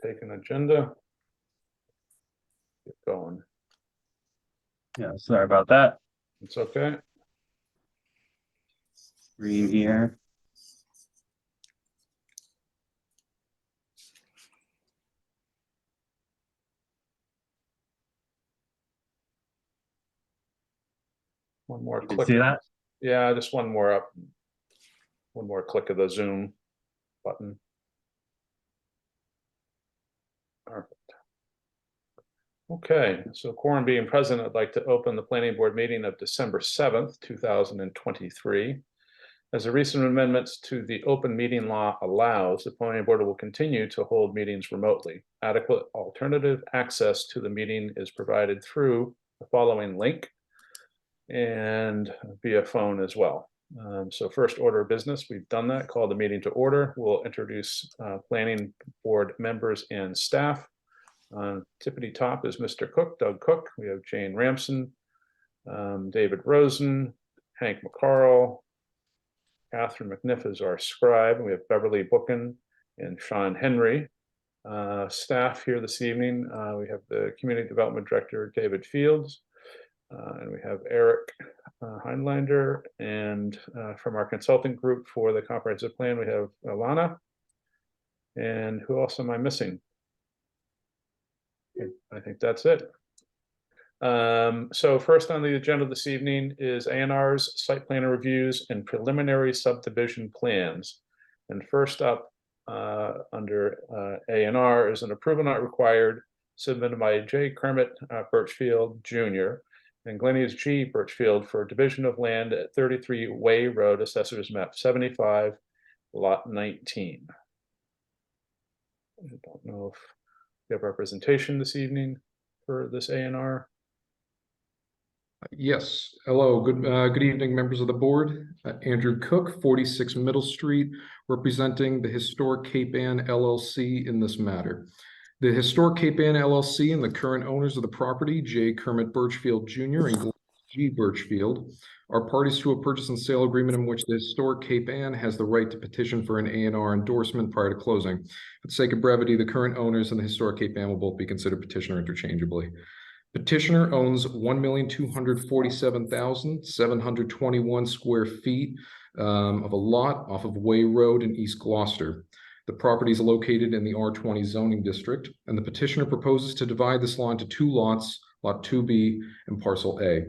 take an agenda. Get going. Yeah, sorry about that. It's okay. Green here. One more You can click. see that? Yeah, just one more up. One more click of the Zoom button. Perfect. Okay, so quorum being present, I'd like to open the planning board meeting of December 7th, 2023. As the recent amendments to the open meeting law allows, the planning board will continue to hold meetings remotely. Adequate alternative access to the meeting is provided through the following link and via phone as well. So first order of business, we've done that, call the meeting to order. We'll introduce planning board members and staff. Tippity top is Mr. Cook, Doug Cook. We have Jane Ramson, David Rosen, Hank McCarl, Catherine McNiff is our scribe. We have Beverly Bookin and Sean Henry. Staff here this evening, we have the Community Development Director, David Fields, and we have Eric Heinlander, and from our consulting group for the comprehensive plan, we have Alana. And who else am I missing? I think that's it. So first on the agenda this evening is A&Rs, site plan reviews, and preliminary subdivision plans. And first up under A&R is an approval not required submitted by J. Kermit Birchfield Jr. and Glennies G. Birchfield for division of land at 33 Way Road, Assessors Map 75, Lot 19. I don't know if you have representation this evening for this A&R. Yes. Hello. Good evening, members of the board. Andrew Cook, 46 Middle Street, representing the Historic Cape Ann LLC in this matter. The Historic Cape Ann LLC and the current owners of the property, J. Kermit Birchfield Jr. and G. Birchfield, are parties to a purchase and sale agreement in which the Historic Cape Ann has the right to petition for an A&R endorsement prior to closing. For the sake of brevity, the current owners and the Historic Cape Ann will both be considered petitioner interchangeably. Petitioner owns 1,247,721 square feet of a lot off of Way Road in East Gloucester. The property is located in the R20 zoning district, and the petitioner proposes to divide this lot into two lots, Lot 2B and Parcel A.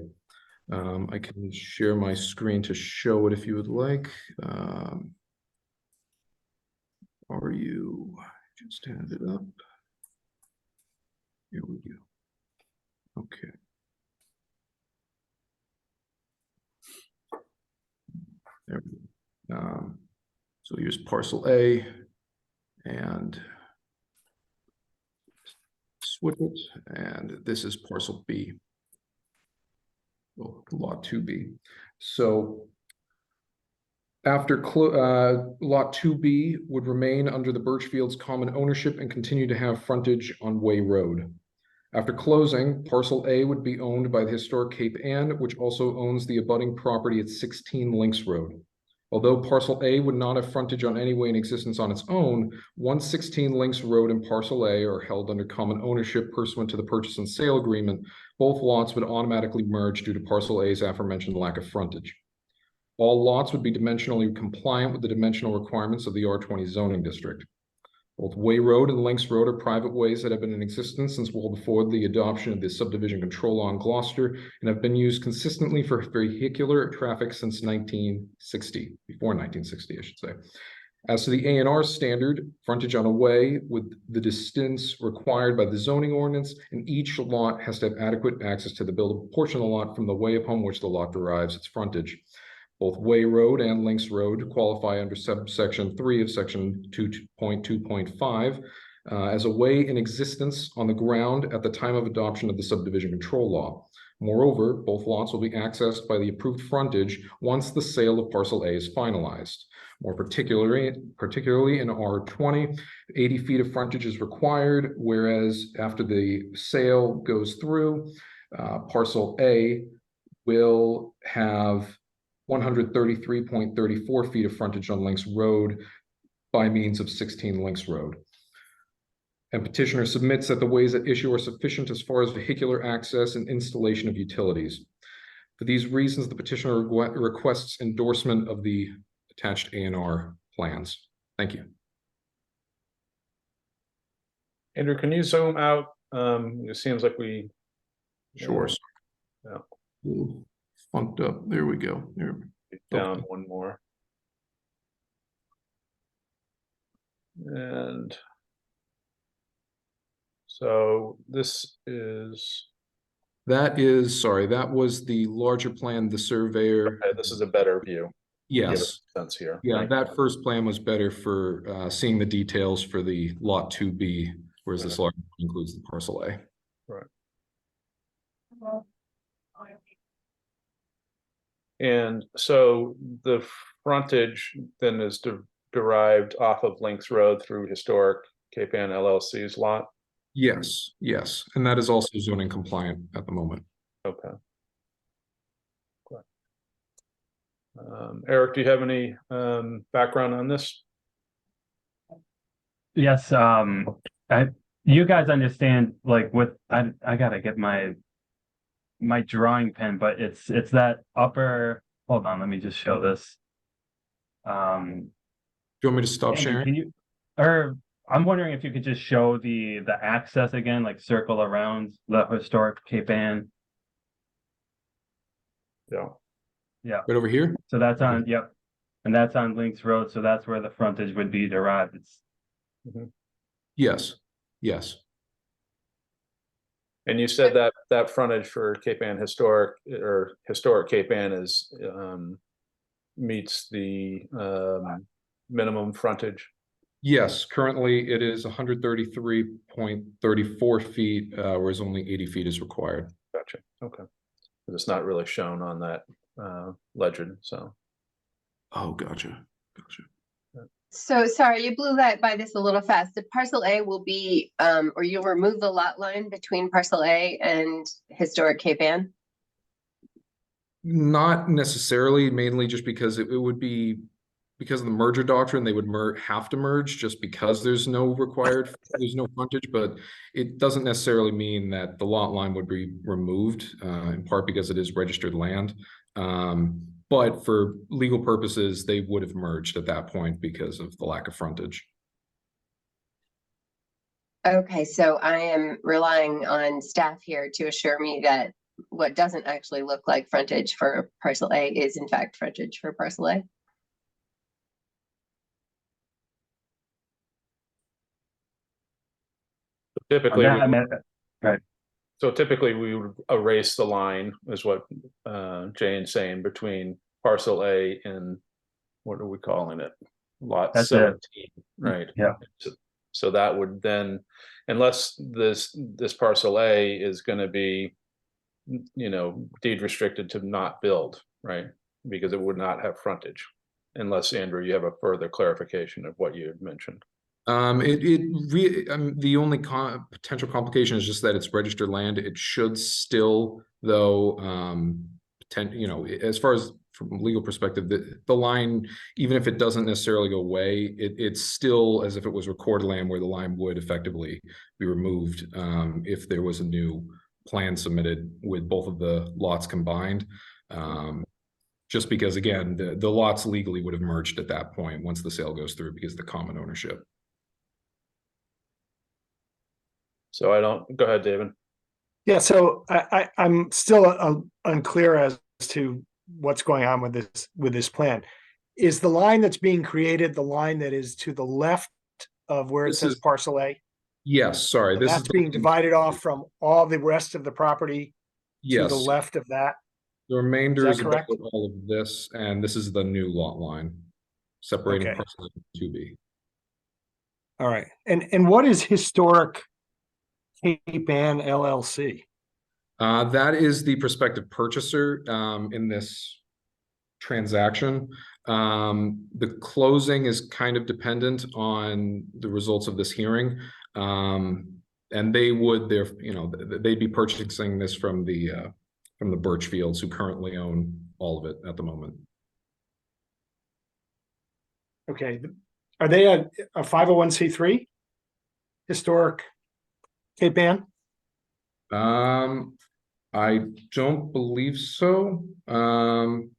I can share my screen to show it if you would like. Are you just hand it up? Here we go. Okay. There we go. So here's Parcel A and switch it, and this is Parcel B. Well, Lot 2B. So after Lot 2B would remain under the Birchfield's common ownership and continue to have frontage on Way Road. After closing, Parcel A would be owned by the Historic Cape Ann, which also owns the abutting property at 16 Links Road. Although Parcel A would not have frontage on any way in existence on its own, 116 Links Road and Parcel A are held under common ownership pursuant to the purchase and sale agreement. Both lots would automatically merge due to Parcel A's aforementioned lack of frontage. All lots would be dimensionally compliant with the dimensional requirements of the R20 zoning district. Both Way Road and Links Road are private ways that have been in existence since well before the adoption of the subdivision control law in Gloucester and have been used consistently for vehicular traffic since 1960, before 1960, I should say. As to the A&R standard, frontage on a way with the distance required by the zoning ordinance, and each lot has to have adequate access to the buildable portion of the lot from the way upon which the lot derives its frontage. Both Way Road and Links Road qualify under subsection 3 of section 2.2.5 as a way in existence on the ground at the time of adoption of the subdivision control law. Moreover, both lots will be accessed by the approved frontage once the sale of Parcel A is finalized. More particularly in R20, 80 feet of frontage is required, whereas after the sale goes through, Parcel A will have 133.34 feet of frontage on Links Road by means of 16 Links Road. And petitioner submits that the ways at issue are sufficient as far as vehicular access and installation of utilities. For these reasons, the petitioner requests endorsement of the attached A&R plans. Thank you. Andrew, can you zoom out? It seems like we. Sure. Yeah. Funked up. There we go. There. Down one more. And so this is, That is, sorry, that was the larger plan, the surveyor. okay, this is a better view. Give Yes. us a sense here. Yeah, Thank that first plan was better for seeing the details for the lot 2B, whereas this large includes the parcel A. And so the frontage then is derived off of Links Road through historic Cape Ann LLC's lot. Yes, yes, and that is also zoning compliant at the moment. Okay. Good. Eric, do you have any background on this? Yes, you guys understand, like, with, I gotta get my drawing pen, but it's that upper, hold on, let me just show this. Do you want me to stop Andrew, sharing? can you, or I'm wondering if you could just show the access again, like circle around the historic Cape Ann. Yeah. Yeah, Right over here? so that's on, yep. And that's on Links Road, so that's where the frontage would be derived. It's, Yes, yes. And you said that that frontage for Cape Ann historic or historic Cape Ann is meets the minimum frontage. Yes, currently it is 133.34 feet, whereas only 80 feet is required. Gotcha. Okay. But it's not really shown on that legend, so. Oh, gotcha, gotcha. So sorry, you blew that by this a little fast. The parcel A will be, or you'll remove the lot line between parcel A and historic Cape Ann? Not necessarily, mainly just because it would be, because of the merger doctrine, they would have to merge just because there's no frontage, but it doesn't necessarily mean that the lot line would be removed, in part because it is registered land. But for legal purposes, they would have merged at that point because of the lack of frontage. Okay, so I am relying on staff here to assure me that what doesn't actually look like frontage for parcel A is in fact frontage for parcel A. Typically, right. so typically we would erase the line is what Jane's saying between parcel A and what are we calling it? Lot That's 17, right? Yeah. So that would then, unless this parcel A is going to be, you know, deed restricted to not build, right? Because it would not have frontage, unless Andrew, you have a further clarification of what you had mentioned. The only potential complication is just that it's registered land. It should still, though, you know, as far as from a legal perspective, the line, even if it doesn't necessarily go away, it's still as if it was recorded land where the line would effectively be removed if there was a new plan submitted with both of the lots combined. Just because, again, the lots legally would have merged at that point once the sale goes through because of the common ownership. So I don't, go ahead, David. Yeah, so I'm still unclear as to what's going on with this plan. Is the line that's being created the line that is to the left of where it says parcel A? Yes, sorry. And that's being divided off from all the rest of the property to the left of that? The remainder is correct? about all of this, and this is the new lot line separating parcels of 2B. All right. And what is historic Cape Ann LLC? That is the prospective purchaser in this transaction. The closing is kind of dependent on the results of this hearing, and they would, you know, they'd be purchasing this from the Birchfields, who currently own all of it at the moment. Okay, are they a 501c3? historic Cape Ann? I don't believe so. I'm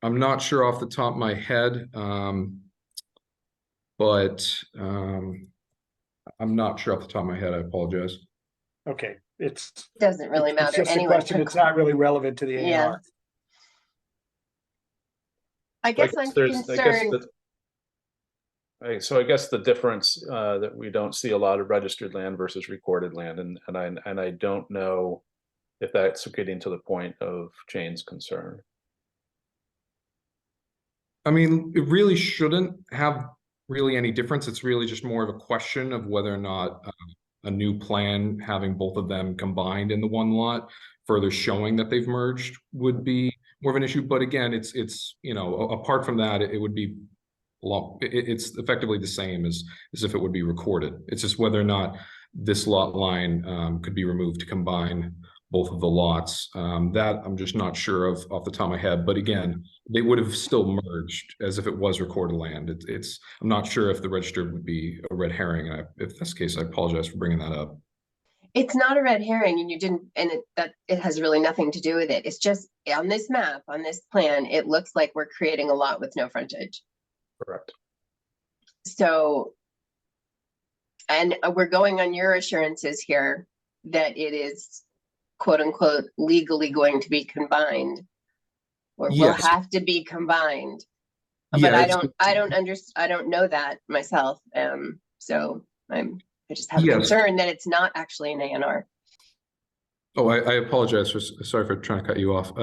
not sure off the top of my head. But I'm not sure off the top of my head. I apologize. Okay, it's Doesn't really it's matter. just a Anyone question. can. It's not really relevant to the A and Yeah. R. I guess I'm there's, I guess concerned. that. So I guess the difference that we don't see a lot of registered land versus recorded land, and I don't know if that's getting to the point of Jane's concern. I mean, it really shouldn't have really any difference. It's really just more of a question of whether or not a new plan having both of them combined in the one lot, further showing that they've merged, would be more of an issue. But again, it's you know, apart from that, it would be it's effectively the same as if it would be recorded. It's just whether or not this lot line could be removed to combine both of the lots. That I'm just not sure of off the top of my head. But again, they would have still merged as if it was recorded land. It's I'm not sure if the register would be a red herring. And if that's the case, I apologize for bringing that up. It's not a red herring, and you didn't, and it has really nothing to do with it. It's just on this map, on this plan, it looks like we're creating a lot with no frontage. Correct. So, and we're going on your assurances here that it is quote unquote legally going to be combined, or will Yes. have to be combined. But Yeah, I don't know that myself. So I just have a Yes. concern that it's not actually an A&R. Oh, I apologize sorry for trying to cut you off.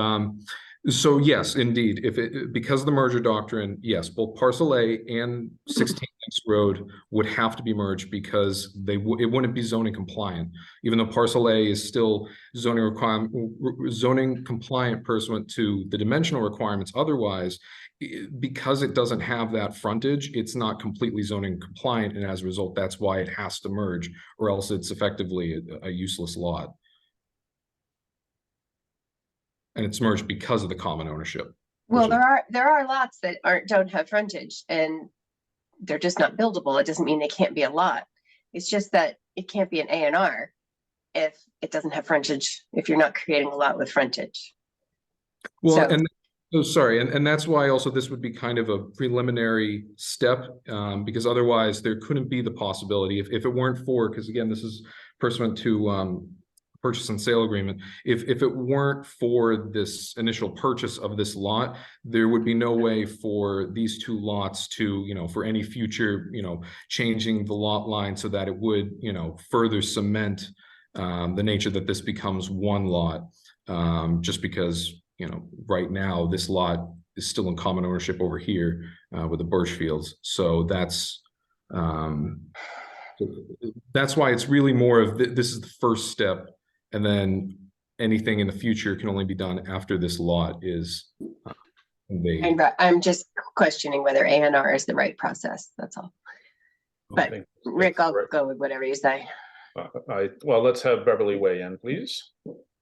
So yes, indeed, if it because of the merger doctrine, yes, both parcel A and 16 Links Road would have to be merged because it wouldn't be zoning compliant, even though parcel A is still zoning compliant pursuant to the dimensional requirements. Otherwise, because it doesn't have that frontage, it's not completely zoning compliant, and as a result, that's why it has to merge, or else it's effectively a useless lot. And it's merged because of the common ownership. Well, which there are lots that don't have frontage, and they're just not buildable. It doesn't mean they can't be a lot. It's just that it can't be an A&R if it doesn't have frontage, if you're not creating a lot with frontage. Well, So- and oh, sorry, and that's why also this would be kind of a preliminary step, because otherwise there couldn't be the possibility if it weren't for, because again, this is pursuant to purchase and sale agreement. If it weren't for this initial purchase of this lot, there would be no way for these two lots to, you know, for any future, you know, changing the lot line so that it would, you know, further cement the nature that this becomes one lot, just because, you know, right now this lot is still in common ownership over here with the Birchfields. So that's why it's really more of this is the first step, and then anything in the future can only be done after this lot is conveyed. I'm just questioning whether A&R is the right process. That's all. But Rick, I'll go with whatever you say. Well, let's have Beverly weigh in, please.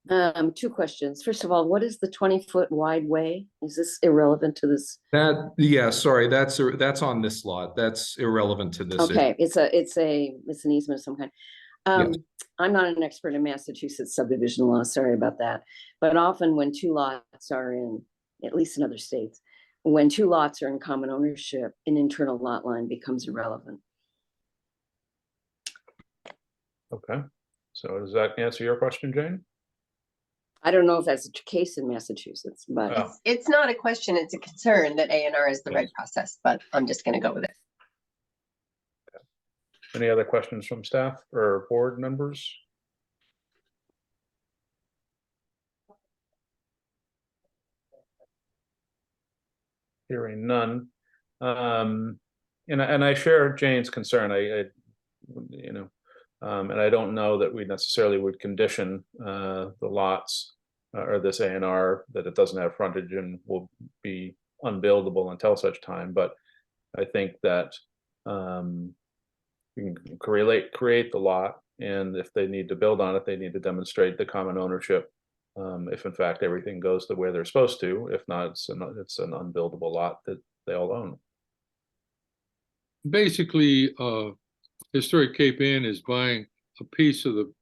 2 questions. First of all, what is the 20-foot wide way? Is this irrelevant to this? Yeah, sorry, that's on this lot. That's irrelevant to this. Okay, it's an easement of some kind. Yes. I'm not an expert in Massachusetts subdivision law, sorry about that. But often when 2 lots are in, at least in other states, when 2 lots are in common ownership, an internal lot line becomes irrelevant. Okay, so does that answer your question, Jane? I don't know if that's the case in Massachusetts, but Oh. It's not a question, it's a concern that A&R is the right process, but I'm just gonna go with it. Any other questions from staff or board members? Hearing none. And I share Jane's concern. You know, and I don't know that we necessarily would condition the lots or this A&R that it doesn't have frontage and will be unbuildable until such time. But I think that we can create the lot, and if they need to build on it, they need to demonstrate the common ownership. If in fact everything goes the way they're supposed to. If not, it's an unbuildable lot that they all own. Basically, Historic Cape Ann is buying a piece of the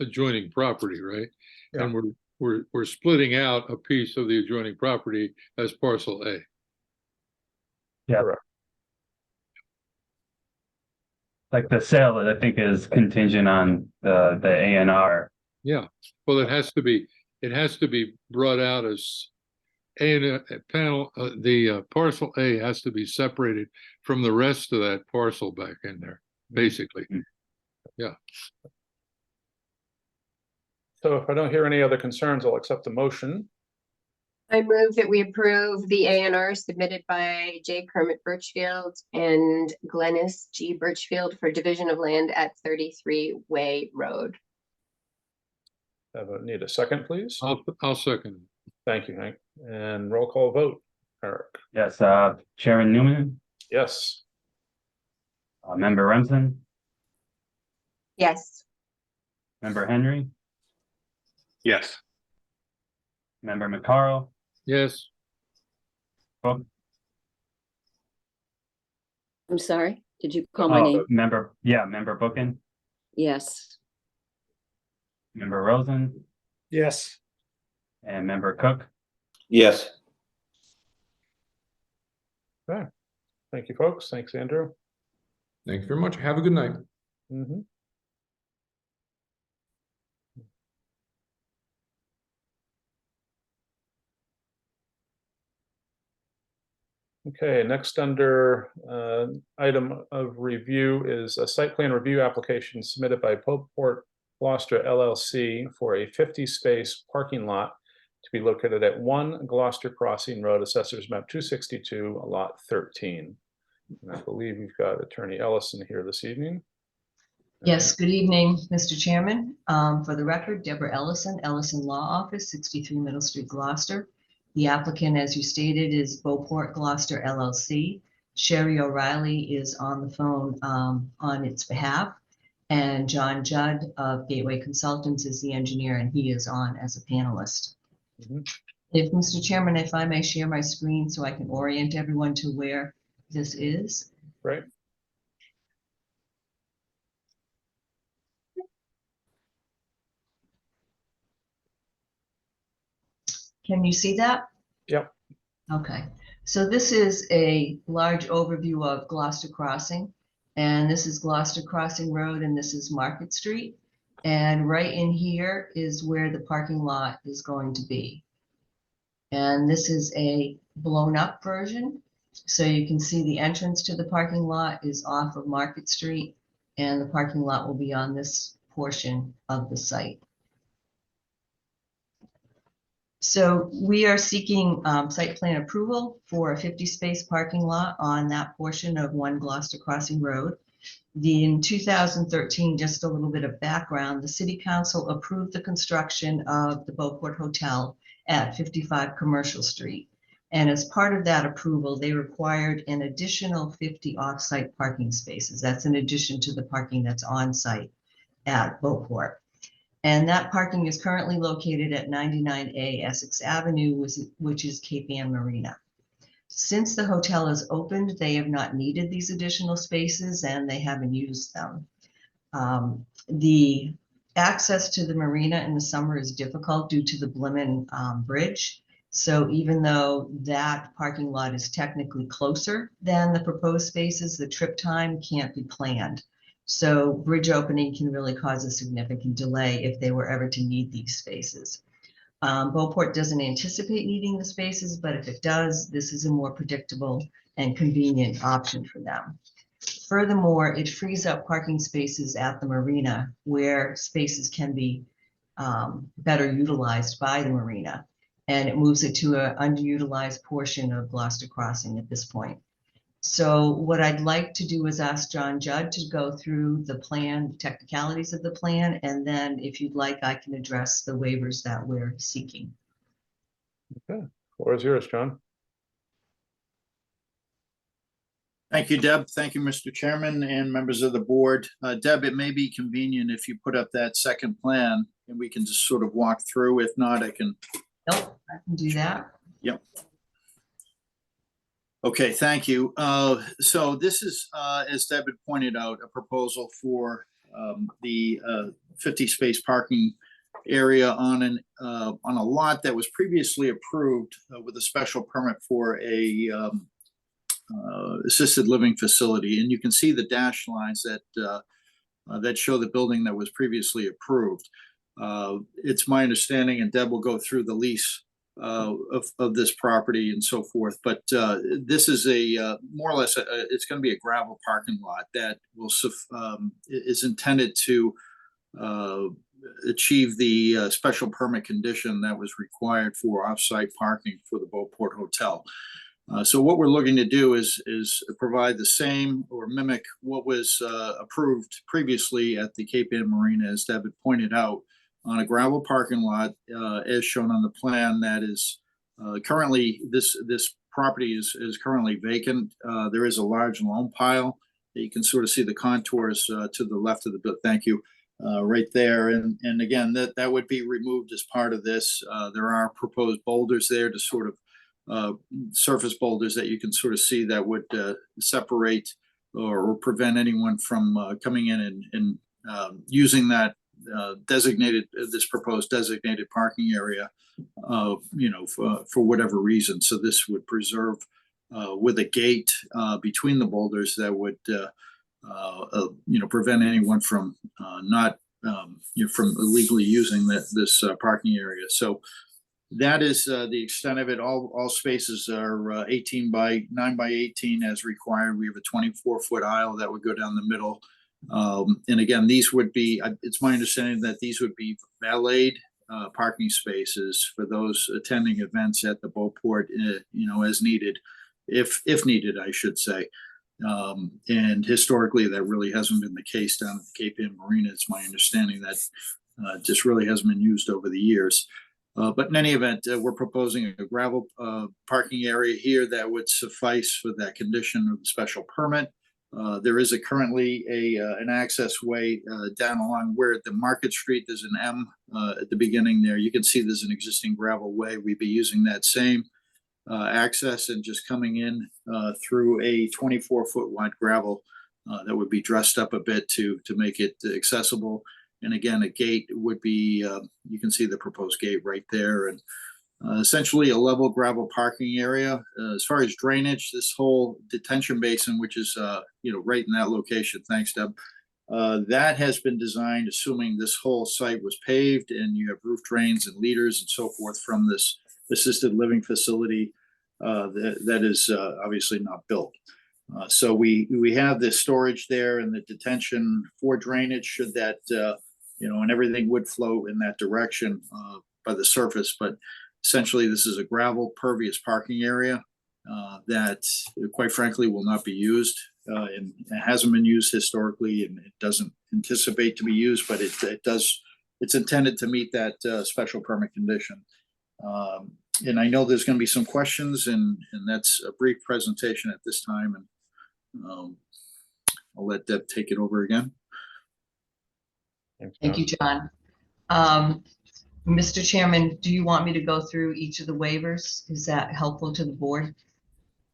adjoining property, right? Yeah. And we're splitting out a piece of the adjoining property as parcel A. Like the sale, I think, is contingent on the A&R. Yeah, well, it has to be brought out as parcel A has to be separated from the rest of that parcel back in there, basically. So if I don't hear any other concerns, I'll accept the motion. I move that we approve the A&R submitted by J. Kermit Birchfield and Glennis G. Birchfield for division of land at 33 Way Road. Need a second, please? I'll second. Thank you, Hank. And roll call vote. Eric? Yes, Chairman Newman, Yes. Member Remsen, Yes. Member Henry, Yes. Member McCarl, Yes. I'm sorry, did you call my oh, name? Member Bookin, Yes. Member Rosen, Yes. and Member Cook. Yes. Thank you, folks. Thanks, Andrew. Thank you very much. Have a good night. Mhm. Okay, next under item of review is a site plan review application submitted by Popeport Gloucester LLC for a 50-space parking lot to be located at 1 Gloucester Crossing Road, Assessors Map 262, Lot 13. And I believe we've got Attorney Ellison here this evening. Yes, good evening, Mr. Chairman. For the record, Deborah Ellison, Ellison Law Office, 63 Middle Street, Gloucester. The applicant, as you stated, is Beauport Gloucester LLC. Sherry O'Reilly is on the phone on its behalf. And John Judd of Gateway Consultants is the engineer, and he is on as a panelist. Mhm. If, Mr. Chairman, if I may share my screen so I can orient everyone to where this is. Right. Can you see that? Yep. Okay, so this is a large overview of Gloucester Crossing. And this is Gloucester Crossing Road and this is Market Street. And right in here is where the parking lot is going to be. And this is a blown up version. So you can see the entrance to the parking lot is off of Market Street and the parking lot will be on this portion of the site. So we are seeking site plan approval for a 50-space parking lot on that portion of 1 Gloucester Crossing Road. In 2013, just a little bit of background, the City Council approved the construction of the Beauport Hotel at 55 Commercial Street. And as part of that approval, they required an additional 50 off-site parking spaces. That's in addition to the parking that's on site at Beauport. And that parking is currently located at 99A Essex Avenue, which is Cape Ann Marina. Since the hotel is opened, they have not needed these additional spaces and they haven't used them. The access to the marina in the summer is difficult due to the Blimmen Bridge. So even though that parking lot is technically closer than the proposed spaces, the trip time can't be planned. So bridge opening can really cause a significant delay if they were ever to need these spaces. Beauport doesn't anticipate needing the spaces, but if it does, this is a more predictable and convenient option for them. Furthermore, it frees up parking spaces at the marina where spaces can be better utilized by the marina. And it moves it to an underutilized portion of Gloucester Crossing at this point. So what I'd like to do is ask John Judd to go through the plan, technicalities of the plan, and then if you'd like, I can address the waivers that we're seeking. Okay, floor is yours, John. Thank you, Deb. Thank you, Mr. Chairman and members of the board. Deb, it may be convenient if you put up that second plan and we can just sort of walk through. If not, I can. Nope, I can do that. Yep. Okay, thank you. So this is, as Deb had pointed out, a proposal for the 50 space parking area on a lot that was previously approved with a special permit for a assisted living facility. And you can see the dashed lines that show the building that was previously approved. It's my understanding, and Deb will go through the lease of this property and so forth. But this is a more or less it's going to be a gravel parking lot that will is intended to achieve the special permit condition that was required for off-site parking for the Beauport Hotel. So what we're looking to do is provide the same or mimic what was approved previously at the Cape Ann Marina, as Deb had pointed out, on a gravel parking lot, as shown on the plan. That is currently, this property is currently vacant. There is a large loam pile that you can sort of see the contours to the left of the bill. Thank you. Right there, and again, that would be removed as part of this. There are proposed boulders there to sort of surface boulders that you can sort of see that would separate or prevent anyone from coming in and using that this proposed designated parking area, for whatever reason. So this would preserve with a gate between the boulders that would prevent anyone from from illegally using this parking area. So that is the extent of it. All spaces are 18 by 9 by 18 as required. We have a 24-foot aisle that would go down the middle. And again, these would be, it's my understanding that these would be valeted parking spaces for those attending events at the Beauport, as needed, if needed, I should say. And historically, that really hasn't been the case down at the Cape Ann Marina. It's my understanding that just really hasn't been used over the years. But in any event, we're proposing a gravel parking area here that would suffice for that condition of the special permit. There is currently an access way down along where the Market Street, there's an M at the beginning there. You can see there's an existing gravel way. We'd be using that same access and just coming in through a 24-foot wide gravel that would be dressed up a bit to make it accessible. And again, a gate would be, you can see the proposed gate right there, and essentially a level gravel parking area. As far as drainage, this whole detention basin, which is right in that location, thanks Deb, that has been designed assuming this whole site was paved and you have roof drains and leaders and so forth from this assisted living facility that is obviously not built. So we have this storage there and the detention for drainage should that, and everything would flow in that direction by the surface. But essentially, this is a gravel pervious parking area that, quite frankly, will not be used. And it hasn't been used historically, and it doesn't anticipate to be used, but it does. It's intended to meet that special permit condition. And I know there's going to be some questions, and that's a brief presentation at this time. And I'll let Deb take it over again. Thank you, John. Mr. Chairman, do you want me to go through each of the waivers? Is that helpful to the board?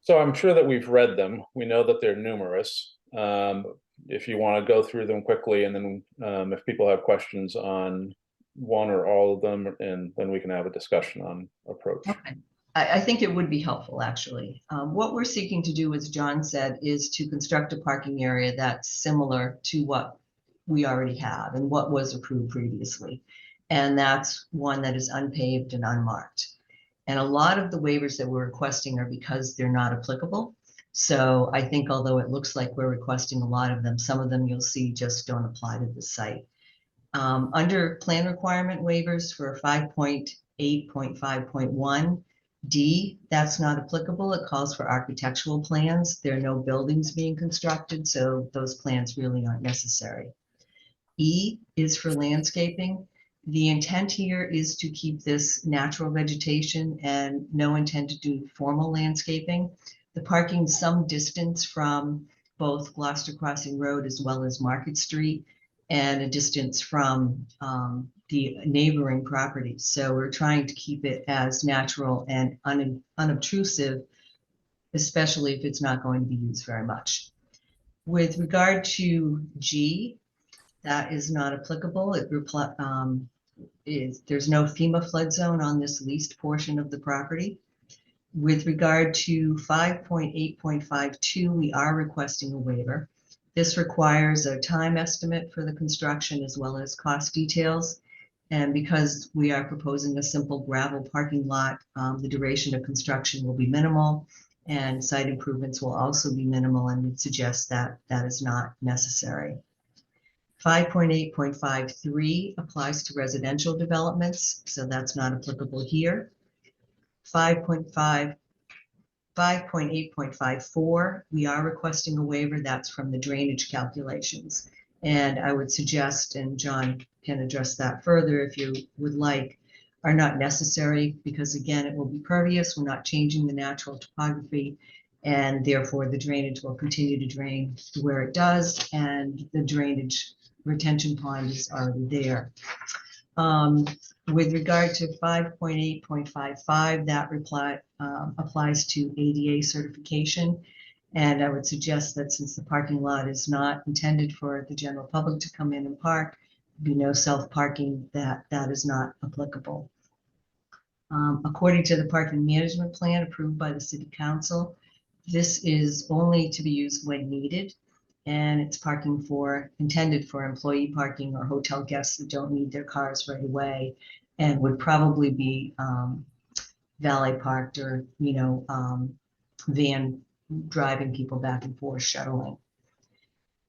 So I'm sure that we've read them. We know that they're numerous. If you want to go through them quickly, and then if people have questions on one or all of them, and then we can have a discussion on approach. Okay. I think it would be helpful, actually. What we're seeking to do, as John said, is to construct a parking area that's similar to what we already have and what was approved previously. And that's one that is unpaved and unmarked. And a lot of the waivers that we're requesting are because they're not applicable. So I think although it looks like we're requesting a lot of them, some of them you'll see just don't apply to the site. Under plan requirement waivers for 5.8.5.1 D, that's not applicable. It calls for architectural plans. There are no buildings being constructed, so those plans really aren't necessary. E is for landscaping. The intent here is to keep this natural vegetation and no intent to do formal landscaping. The parking some distance from both Gloucester Crossing Road as well as Market Street, and a distance from the neighboring properties. So we're trying to keep it as natural and unobtrusive especially if it's not going to be used very much. With regard to G, that is not applicable. There's no FEMA flood zone on this leased portion of the property. With regard to 5.8.52, we are requesting a waiver. This requires a time estimate for the construction as well as cost details. And because we are proposing a simple gravel parking lot, the duration of construction will be minimal and site improvements will also be minimal, and would suggest that that is not necessary. 5.8.53 applies to residential developments, so that's not applicable here. 5.8.54, we are requesting a waiver. That's from the drainage calculations. And I would suggest, and John can address that further if you would like, are not necessary because again, it will be pervious. We're not changing the natural topography, and therefore the drainage will continue to drain where it does, and the drainage retention pond is already there. With regard to 5.8.55, that applies to ADA certification. And I would suggest that since the parking lot is not intended for the general public to come in and park, be no self-parking, that is not applicable. According to the parking management plan approved by the city council, this is only to be used when needed. And it's parking intended for employee parking or hotel guests that don't need their cars right away and would probably be valet parked or, van driving people back and forth, shuttling.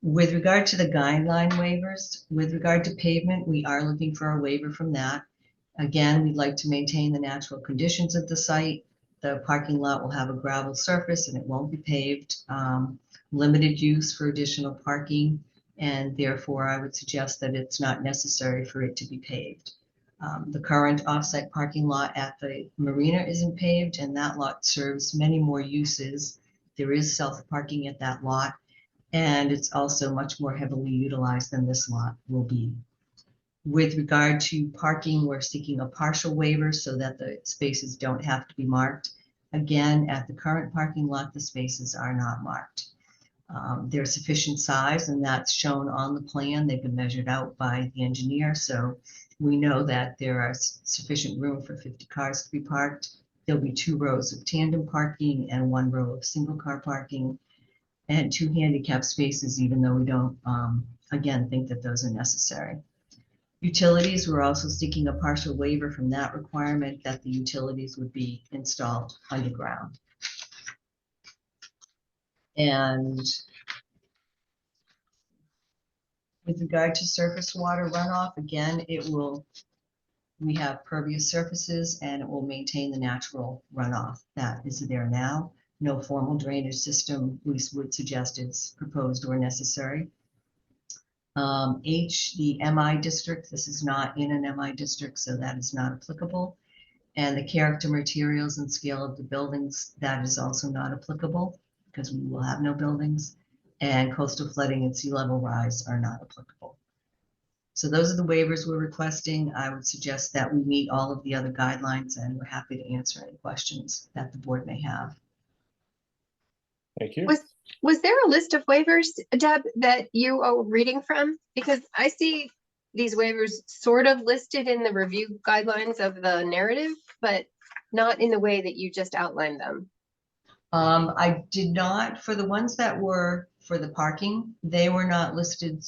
With regard to the guideline waivers, with regard to pavement, we are looking for a waiver from that. Again, we'd like to maintain the natural conditions of the site. The parking lot will have a gravel surface and it won't be paved. Limited use for additional parking, and therefore I would suggest that it's not necessary for it to be paved. The current offsite parking lot at the marina isn't paved, and that lot serves many more uses. There is self-parking at that lot, and it's also much more heavily utilized than this lot will be. With regard to parking, we're seeking a partial waiver so that the spaces don't have to be marked. Again, at the current parking lot, the spaces are not marked. They're sufficient size, and that's shown on the plan. They've been measured out by the engineer, so we know that there are sufficient room for 50 cars to be parked. There'll be 2 rows of tandem parking and 1 row of single car parking and 2 handicap spaces, even though we don't, again, think that those are necessary. Utilities, we're also seeking a partial waiver from that requirement that the utilities would be installed underground. And with regard to surface water runoff, again, we have pervious surfaces and it will maintain the natural runoff that is there now. No formal drainage system we would suggest is proposed or necessary. H, the MI district, this is not in an MI district, so that is not applicable. And the character, materials, and scale of the buildings, that is also not applicable because we will have no buildings. And coastal flooding and sea level rise are not applicable. So those are the waivers we're requesting. I would suggest that we meet all of the other guidelines, and we're happy to answer any questions that the board may have. Thank you. Was there a list of waivers, Deb, that you are reading from? Because I see these waivers sort of listed in the review guidelines of the narrative, but not in the way that you just outlined them. I did not, for the ones that were for the parking, they were not listed,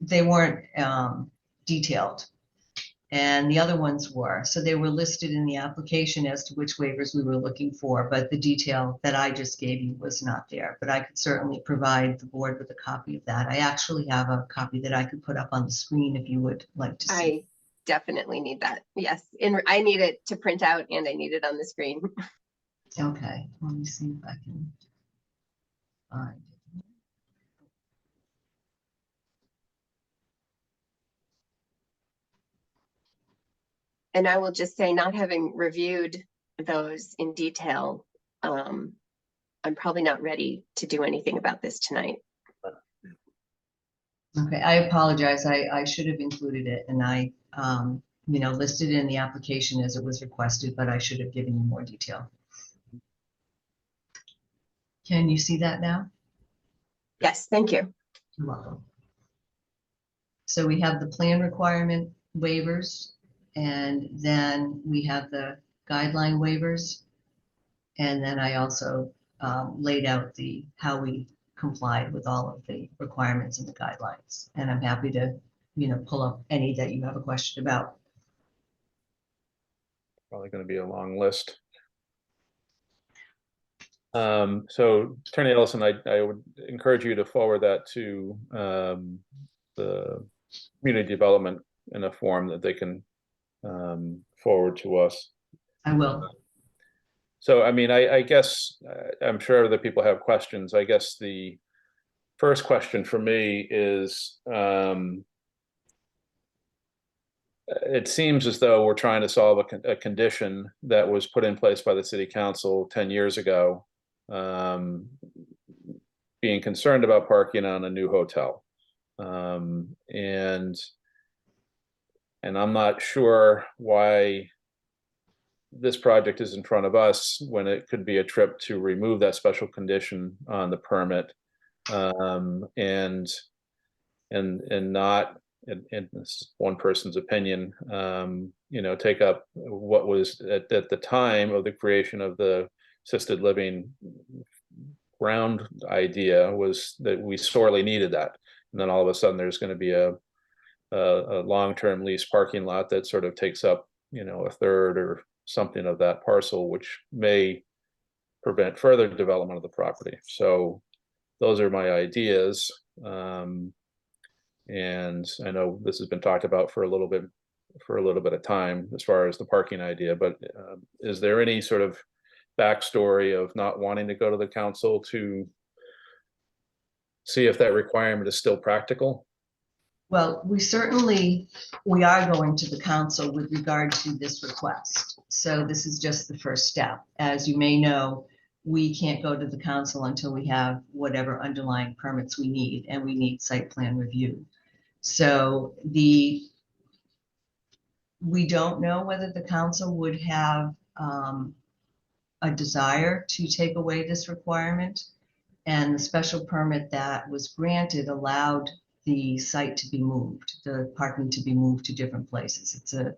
they weren't detailed. And the other ones were, so they were listed in the application as to which waivers we were looking for, but the detail that I just gave you was not there. But I could certainly provide the board with a copy of that. I actually have a copy that I could put up on the screen if you would like to see. I definitely need that. Yes, and I need it to print out and I need it on the screen. Okay, let me see if I can find it. And I will just say, not having reviewed those in detail, I'm probably not ready to do anything about this tonight. Okay, I apologize. I should have included it, and I, listed it in the application as it was requested, but I should have given you more detail. Can you see that now? Yes, thank you. You're welcome. So we have the plan requirement waivers, and then we have the guideline waivers. And then I also laid out how we complied with all of the requirements and the guidelines. And I'm happy to, pull up any that you have a question about. Probably going to be a long list. So Attorney Ellison, I would encourage you to forward that to the community development in a form that they can forward to us. I will. So, I mean, I guess, I'm sure other people have questions. I guess the first question for me is, it seems as though we're trying to solve a condition that was put in place by the city council 10 years ago, being concerned about parking on a new hotel. And I'm not sure why this project is in front of us when it could be a trip to remove that special condition on the permit, and not, and this is one person's opinion, take up what was at the time of the creation of the assisted living ground idea, was that we sorely needed that. And then all of a sudden there's going to be a long-term lease parking lot that sort of takes up, a third or something of that parcel, which may prevent further development of the property. So those are my ideas. And I know this has been talked about for a little bit of time as far as the parking idea, but is there any sort of backstory of not wanting to go to the council to see if that requirement is still practical? Well, we are going to the council with regard to this request. So this is just the first step. As you may know, we can't go to the council until we have whatever underlying permits we need, and we need site plan review. So we don't know whether the council would have a desire to take away this requirement. And the special permit that was granted allowed the site to be moved, the parking to be moved to different places. It's a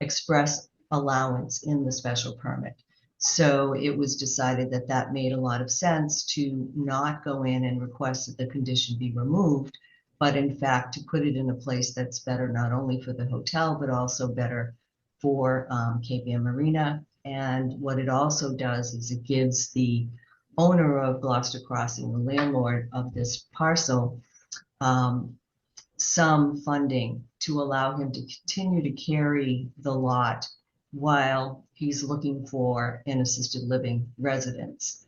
express allowance in the special permit. So it was decided that that made a lot of sense to not go in and request that the condition be removed, but in fact to put it in a place that's better not only for the hotel, but also better for KBM Marina. And what it also does is it gives the owner of Gloucester Crossing, the landlord of this parcel, some funding to allow him to continue to carry the lot while he's looking for an assisted living residence.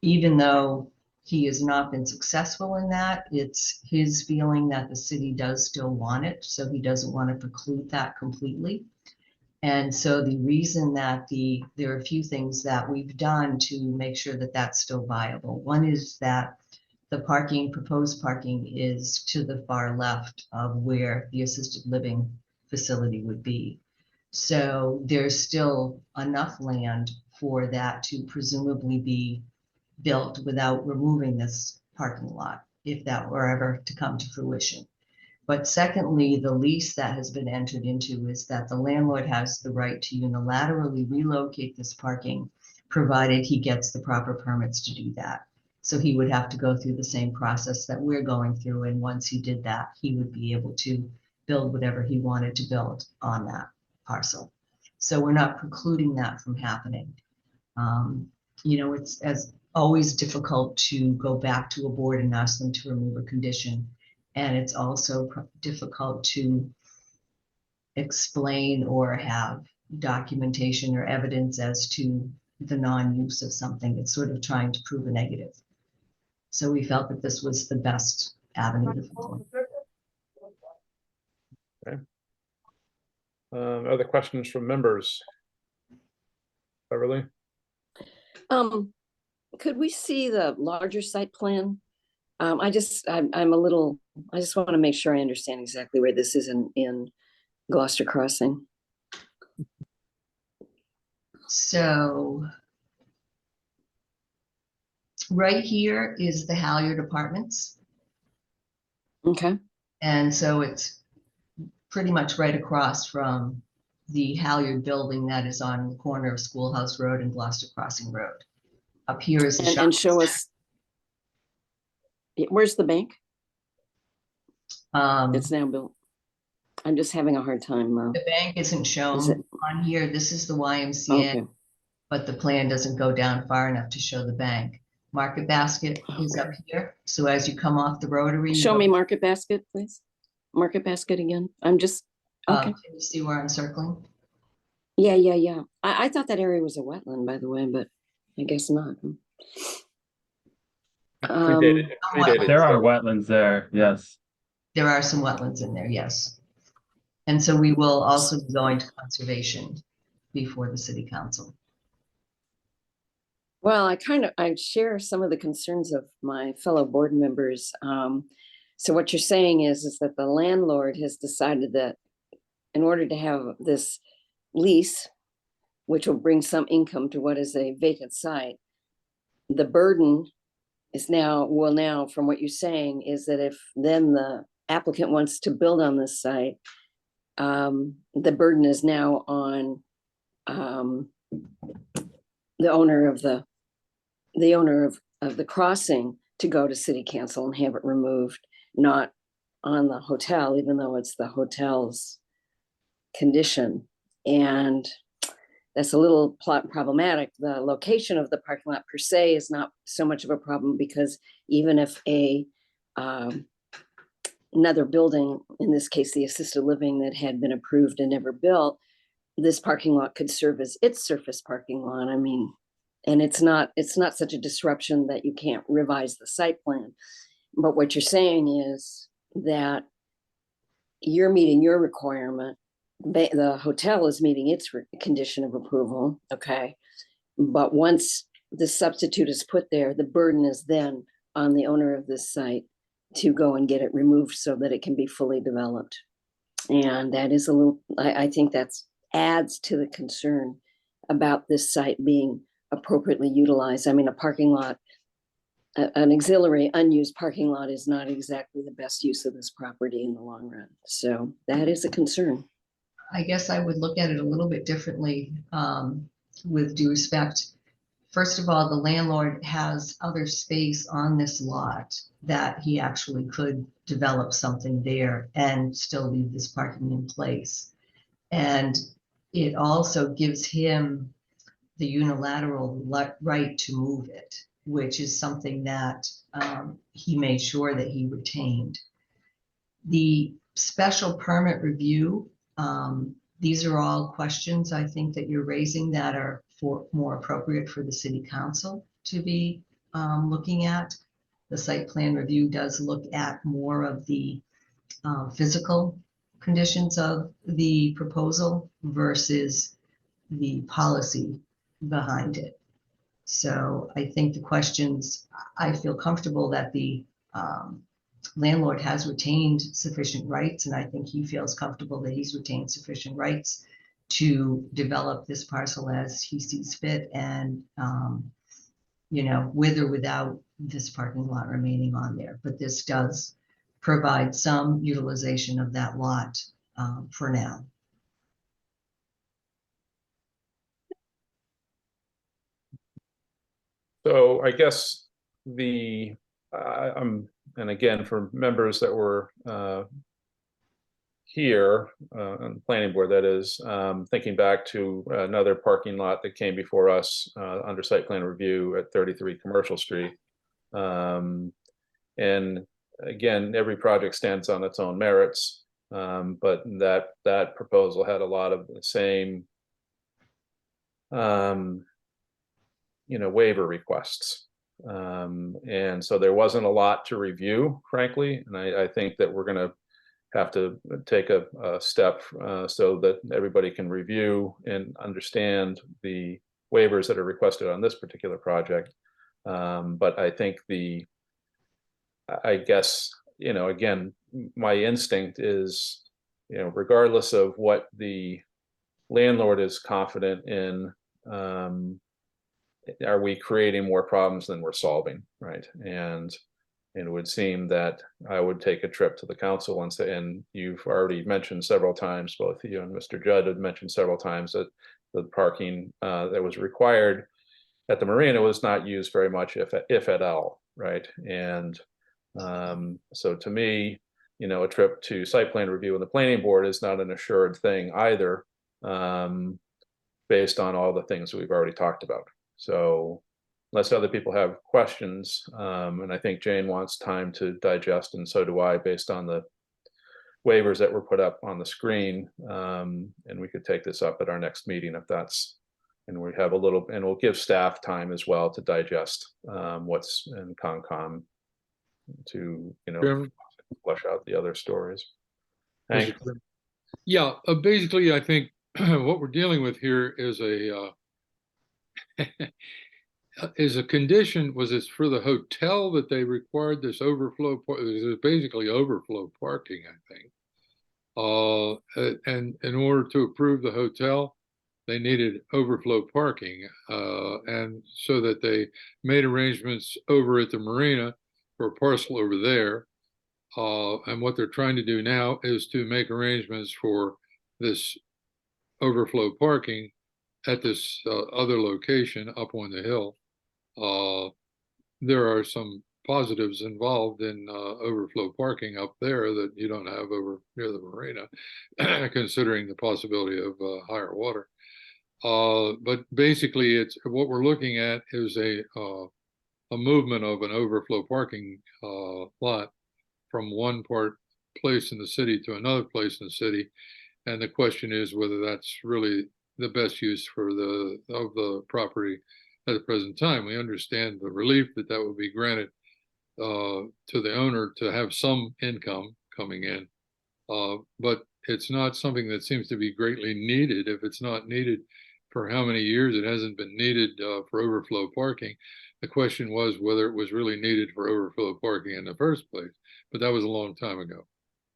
Even though he has not been successful in that, it's his feeling that the city does still want it, so he doesn't want to preclude that completely. And so the reason that there are a few things that we've done to make sure that that's still viable. One is that the proposed parking is to the far left of where the assisted living facility would be. So there's still enough land for that to presumably be built without removing this parking lot, if that were ever to come to fruition. But secondly, the lease that has been entered into is that the landlord has the right to unilaterally relocate this parking, provided he gets the proper permits to do that. So he would have to go through the same process that we're going through. And once he did that, he would be able to build whatever he wanted to build on that parcel. So we're not precluding that from happening. It's as always difficult to go back to a board and ask them to remove a condition. And it's also difficult to explain or have documentation or evidence as to the non-use of something. It's sort of trying to prove a negative. So we felt that this was the best avenue to follow. Okay. Other questions from members? Beverly? Could we see the larger site plan? I just want to make sure I understand exactly where this is in Gloucester Crossing. So Right here is the Halyard Apartments. Okay, And so it's pretty much right across from the Halyard building that is on the corner of Schoolhouse Road and Gloucester Crossing Road. Up here is the and shopping show center. us. Where's the bank? Um, It's now built. I'm just having a hard time. the bank isn't Is shown it- on here. This is the YMCA, Okay, but the plan doesn't go down far enough to show the bank. Market Basket is up here. So as you come off the Rotary. you show go- me Market Basket, please. Market Basket again. I'm just, okay. Can you see where I'm circling? Yeah. I thought that area was a wetland, by the way, but I guess not. Predated- predated- There are wetlands there, yes. There are some wetlands in there, yes. And so we will also be going to conservation before the city council. Well, I share some of the concerns of my fellow board members. So what you're saying is that the landlord has decided that in order to have this lease, which will bring some income to what is a vacant site, the burden will now, from what you're saying, is that if then the applicant wants to build on this site, the burden is now on the owner of the crossing to go to city council and have it removed, not on the hotel, even though it's the hotel's condition. And that's a little problematic. The location of the parking lot per se is not so much of a problem, because even if another building, in this case, the assisted living that had been approved and never built, this parking lot could serve as its surface parking lot. I mean, and it's not such a disruption that you can't revise the site plan. But what you're saying is that you're meeting your requirement. The hotel is meeting its condition of approval, okay? But once the substitute is put there, the burden is then on the owner of this site to go and get it removed so that it can be fully developed. And that is I think that's adds to the concern about this site being appropriately utilized. I mean, a parking lot, an auxiliary unused parking lot is not exactly the best use of this property in the long run. So that is a concern. I guess I would look at it a little bit differently, with due respect. First of all, the landlord has other space on this lot that he actually could develop something there and still leave this parking in place. And it also gives him the unilateral right to move it, which is something that he made sure that he retained. The special permit review, these are all questions I think that you're raising that are more appropriate for the city council to be looking at. The site plan review does look at more of the physical conditions of the proposal versus the policy behind it. So I think the questions, I feel comfortable that the landlord has retained sufficient rights, and I think he feels comfortable that he's retained sufficient rights to develop this parcel as he sees fit, and with or without this parking lot remaining on there. But this does provide some utilization of that lot for now. So I guess and again, for members that were here on the planning board, that is, thinking back to another parking lot that came before us under site plan review at 33 Commercial Street. And again, every project stands on its own merits, but that proposal had a lot of the same waiver requests. And so there wasn't a lot to review, frankly. And I think that we're going to have to take a step so that everybody can review and understand the waivers that are requested on this particular project. But I think I guess, again, my instinct is, regardless of what the landlord is confident in, are we creating more problems than we're solving, right? And it would seem that I would take a trip to the council and say, and you've already mentioned several times, both you and Mr. Judd had mentioned several times that the parking that was required at the marina was not used very much, if at all, right? And so to me, a trip to site plan review in the planning board is not an assured thing either, based on all the things we've already talked about. So unless other people have questions, and I think Jane wants time to digest, and so do I, based on the waivers that were put up on the screen, and we could take this up at our next meeting if that's, and we have a little, and we'll give staff time as well to digest what's in Concom to, Chairman? flesh out the other stories. Thanks. Yeah, basically, I think what we're dealing with here is a is a condition. Was it for the hotel that they required this overflow? It was basically overflow parking, I think. And in order to approve the hotel, they needed overflow parking, and so that they made arrangements over at the marina for a parcel over there. And what they're trying to do now is to make arrangements for this overflow parking at this other location up on the hill. There are some positives involved in overflow parking up there that you don't have over near the marina, considering the possibility of higher water. But basically, it's what we're looking at is a movement of an overflow parking lot from one place in the city to another place in the city, and the question is whether that's really the best use for the property at the present time. We understand the relief that would be granted to the owner to have some income coming in, but it's not something that seems to be greatly needed. If it's not needed for how many years it hasn't been needed for overflow parking. The question was whether it was really needed for overflow parking in the first place, but that was a long time ago.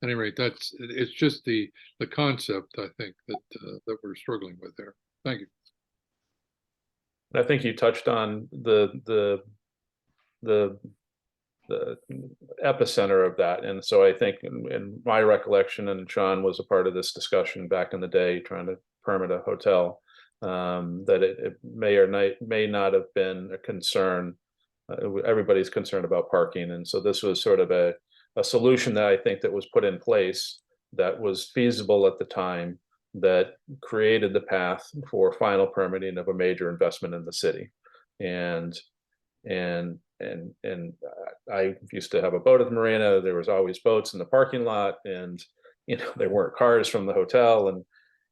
At any rate, it's just the concept, I think, that we're struggling with there. Thank you. I think you touched on the epicenter of that, and so I think in my recollection, and Sean was a part of this discussion back in the day trying to permit a hotel, that it may or may not have been a concern. Everybody's concerned about parking, and so this was sort of a solution that I think that was put in place that was feasible at the time, that created the path for final permitting of a major investment in the city. And I used to have a boat at the marina. There was always boats in the parking lot, and there weren't cars from the hotel,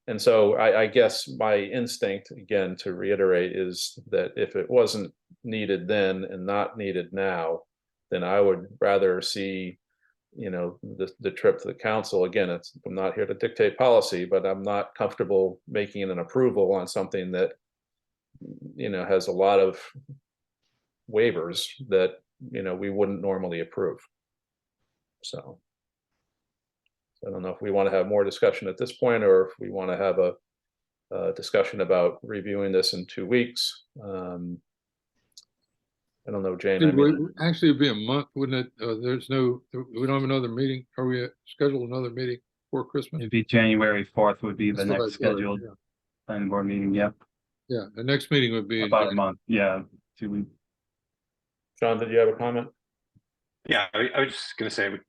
and so I guess my instinct, again, to reiterate, is that if it wasn't needed then and not needed now, then I would rather see the trip to the council. Again, I'm not here to dictate policy, but I'm not comfortable making an approval on something that has a lot of waivers that we wouldn't normally approve. So I don't know if we want to have more discussion at this point, or if we want to have a discussion about reviewing this in 2 weeks. I don't know, Jane. Actually, it'd be a month, wouldn't it? We don't have another meeting. Are we scheduled another meeting for Christmas? It'd be January 4th would be the That's what I next thought, scheduled yeah. planning board meeting. Yep. Yeah, the next meeting would be in About a month. Yeah. 2 weeks. Sean, did you have a comment? Yeah, I was just going to say, I would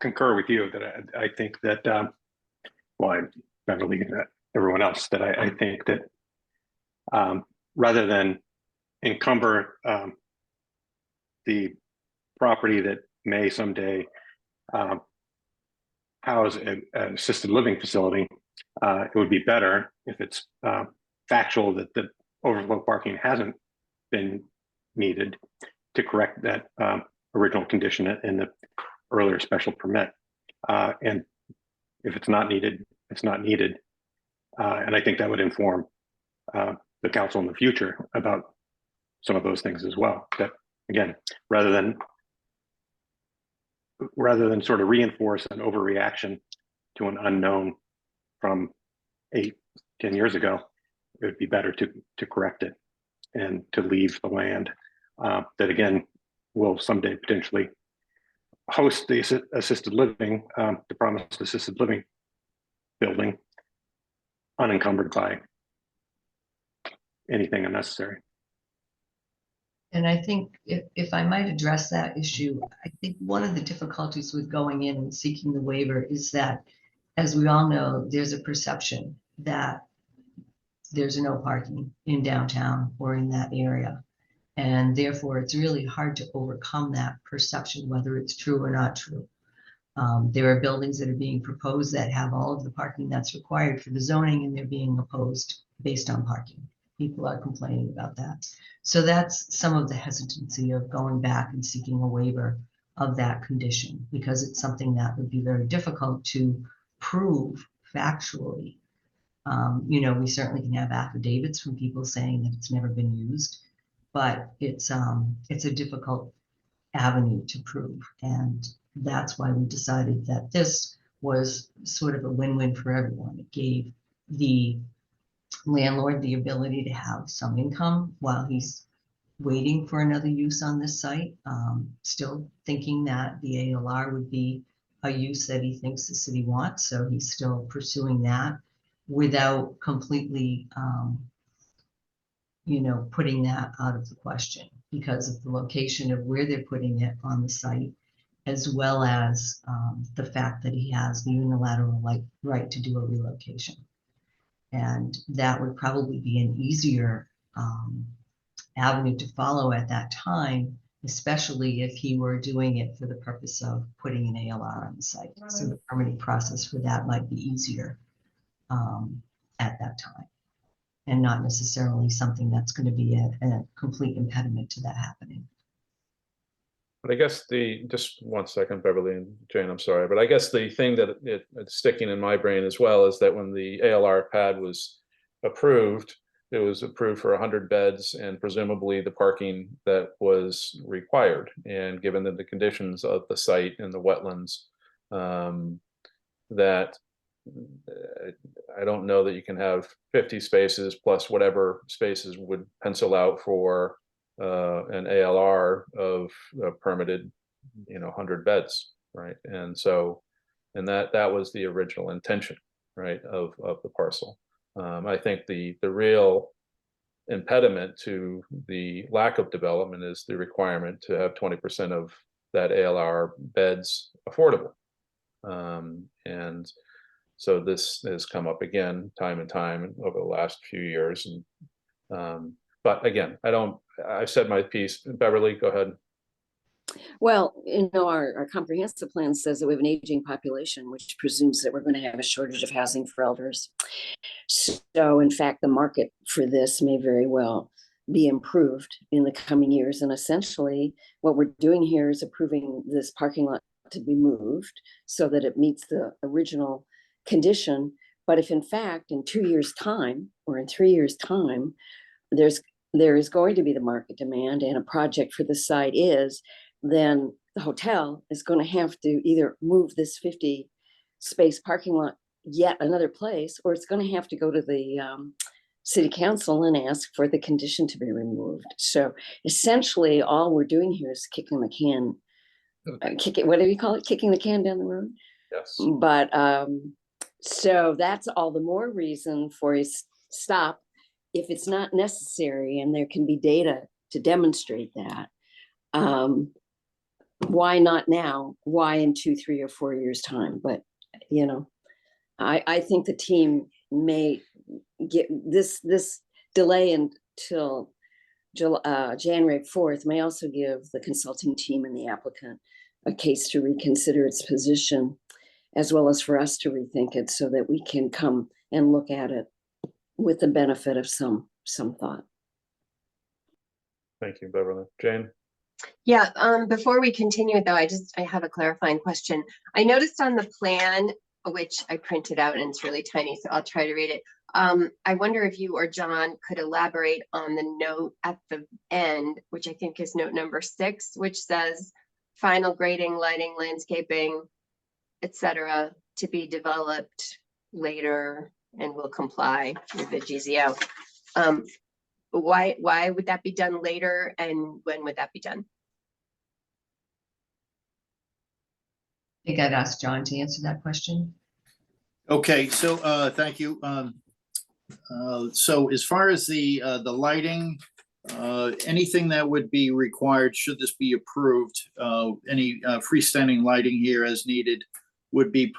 concur with you that I think that, well, I'm not really everyone else, that I think that rather than encumber the property that may someday house an assisted living facility, it would be better if it's factual that the overflow parking hasn't been needed, to correct that original condition in the earlier special permit. And if it's not needed, it's not needed. And I think that would inform the council in the future about some of those things as well. That, again, rather than sort of reinforce an overreaction to an unknown from 8-10 years ago, it would be better to correct it. and to leave the land. That again will someday potentially host the assisted living, the promised assisted living building, unencumbered by anything unnecessary. And I think if I might address that issue, I think one of the difficulties with going in and seeking the waiver is that, as we all know, there's a perception that there's no parking in downtown or in that area. And therefore, it's really hard to overcome that perception, whether it's true or not true. There are buildings that are being proposed that have all of the parking that's required for the zoning, and they're being opposed based on parking. People are complaining about that. So that's some of the hesitancy of going back and seeking a waiver of that condition, because it's something that would be very difficult to prove factually. We certainly can have affidavits from people saying that it's never been used, but it's a difficult avenue to prove. And that's why we decided that this was sort of a win-win for everyone. It gave the landlord the ability to have some income while he's waiting for another use on this site, still thinking that the ALR would be a use that he thinks the city wants. So he's still pursuing that without completely, putting that out of the question because of the location of where they're putting it on the site, as well as the fact that he has the unilateral right to do a relocation. And that would probably be an easier avenue to follow at that time, especially if he were doing it for the purpose of putting an ALR on the site. So the permitting process for that might be easier at that time, and not necessarily something that's going to be a complete impediment to that happening. But I guess just 1 second, Beverly and Jane, I'm sorry, but I guess the thing that it's sticking in my brain as well is that when the ALR pad was approved, it was approved for 100 beds and presumably the parking that was required. And given that the conditions of the site and the wetlands, that I don't know that you can have 50 spaces plus whatever spaces would pencil out for an ALR of permitted, 100 beds, right? And so, that was the original intention, right, of the parcel. I think the real impediment to the lack of development is the requirement to have 20% of that ALR beds affordable. And so this has come up again, time and time over the last few years. And but again, I've said my piece. Beverly, go ahead. Well, our comprehensive plan says that we have an aging population, which presumes that we're going to have a shortage of housing for elders. So in fact, the market for this may very well be improved in the coming years. And essentially what we're doing here is approving this parking lot to be moved so that it meets the original condition. But if in fact in 2 years' time or in 3 years' time, there is going to be the market demand and a project for the site then the hotel is going to have to either move this 50 space parking lot yet another place, or it's going to have to go to the city council and ask for the condition to be removed. So essentially all we're doing here is kicking the can, what do you call it? Kicking the can down the road? Yes. But so that's all the more reason for a stop if it's not necessary and there can be data to demonstrate that. Why not now? Why in 2, 3, or 4 years' time? But I think the team may get this delay until January 4th may also give the consulting team and the applicant a case to reconsider its position, as well as for us to rethink it so that we can come and look at it with the benefit of some thought. Thank you, Beverly. Jane? Yeah, before we continue though, I have a clarifying question. I noticed on the plan, which I printed out and it's really tiny, so I'll try to read it. I wonder if you or John could elaborate on the note at the end, which I think is note number 6, which says final grading, lighting, landscaping, etc., to be developed later and will comply with the GZO. why would that be done later, and when would that be done? I think I'd ask John to answer that question. Okay, so thank you. So as far as the lighting, anything that would be required, should this be approved, any freestanding lighting here as needed would be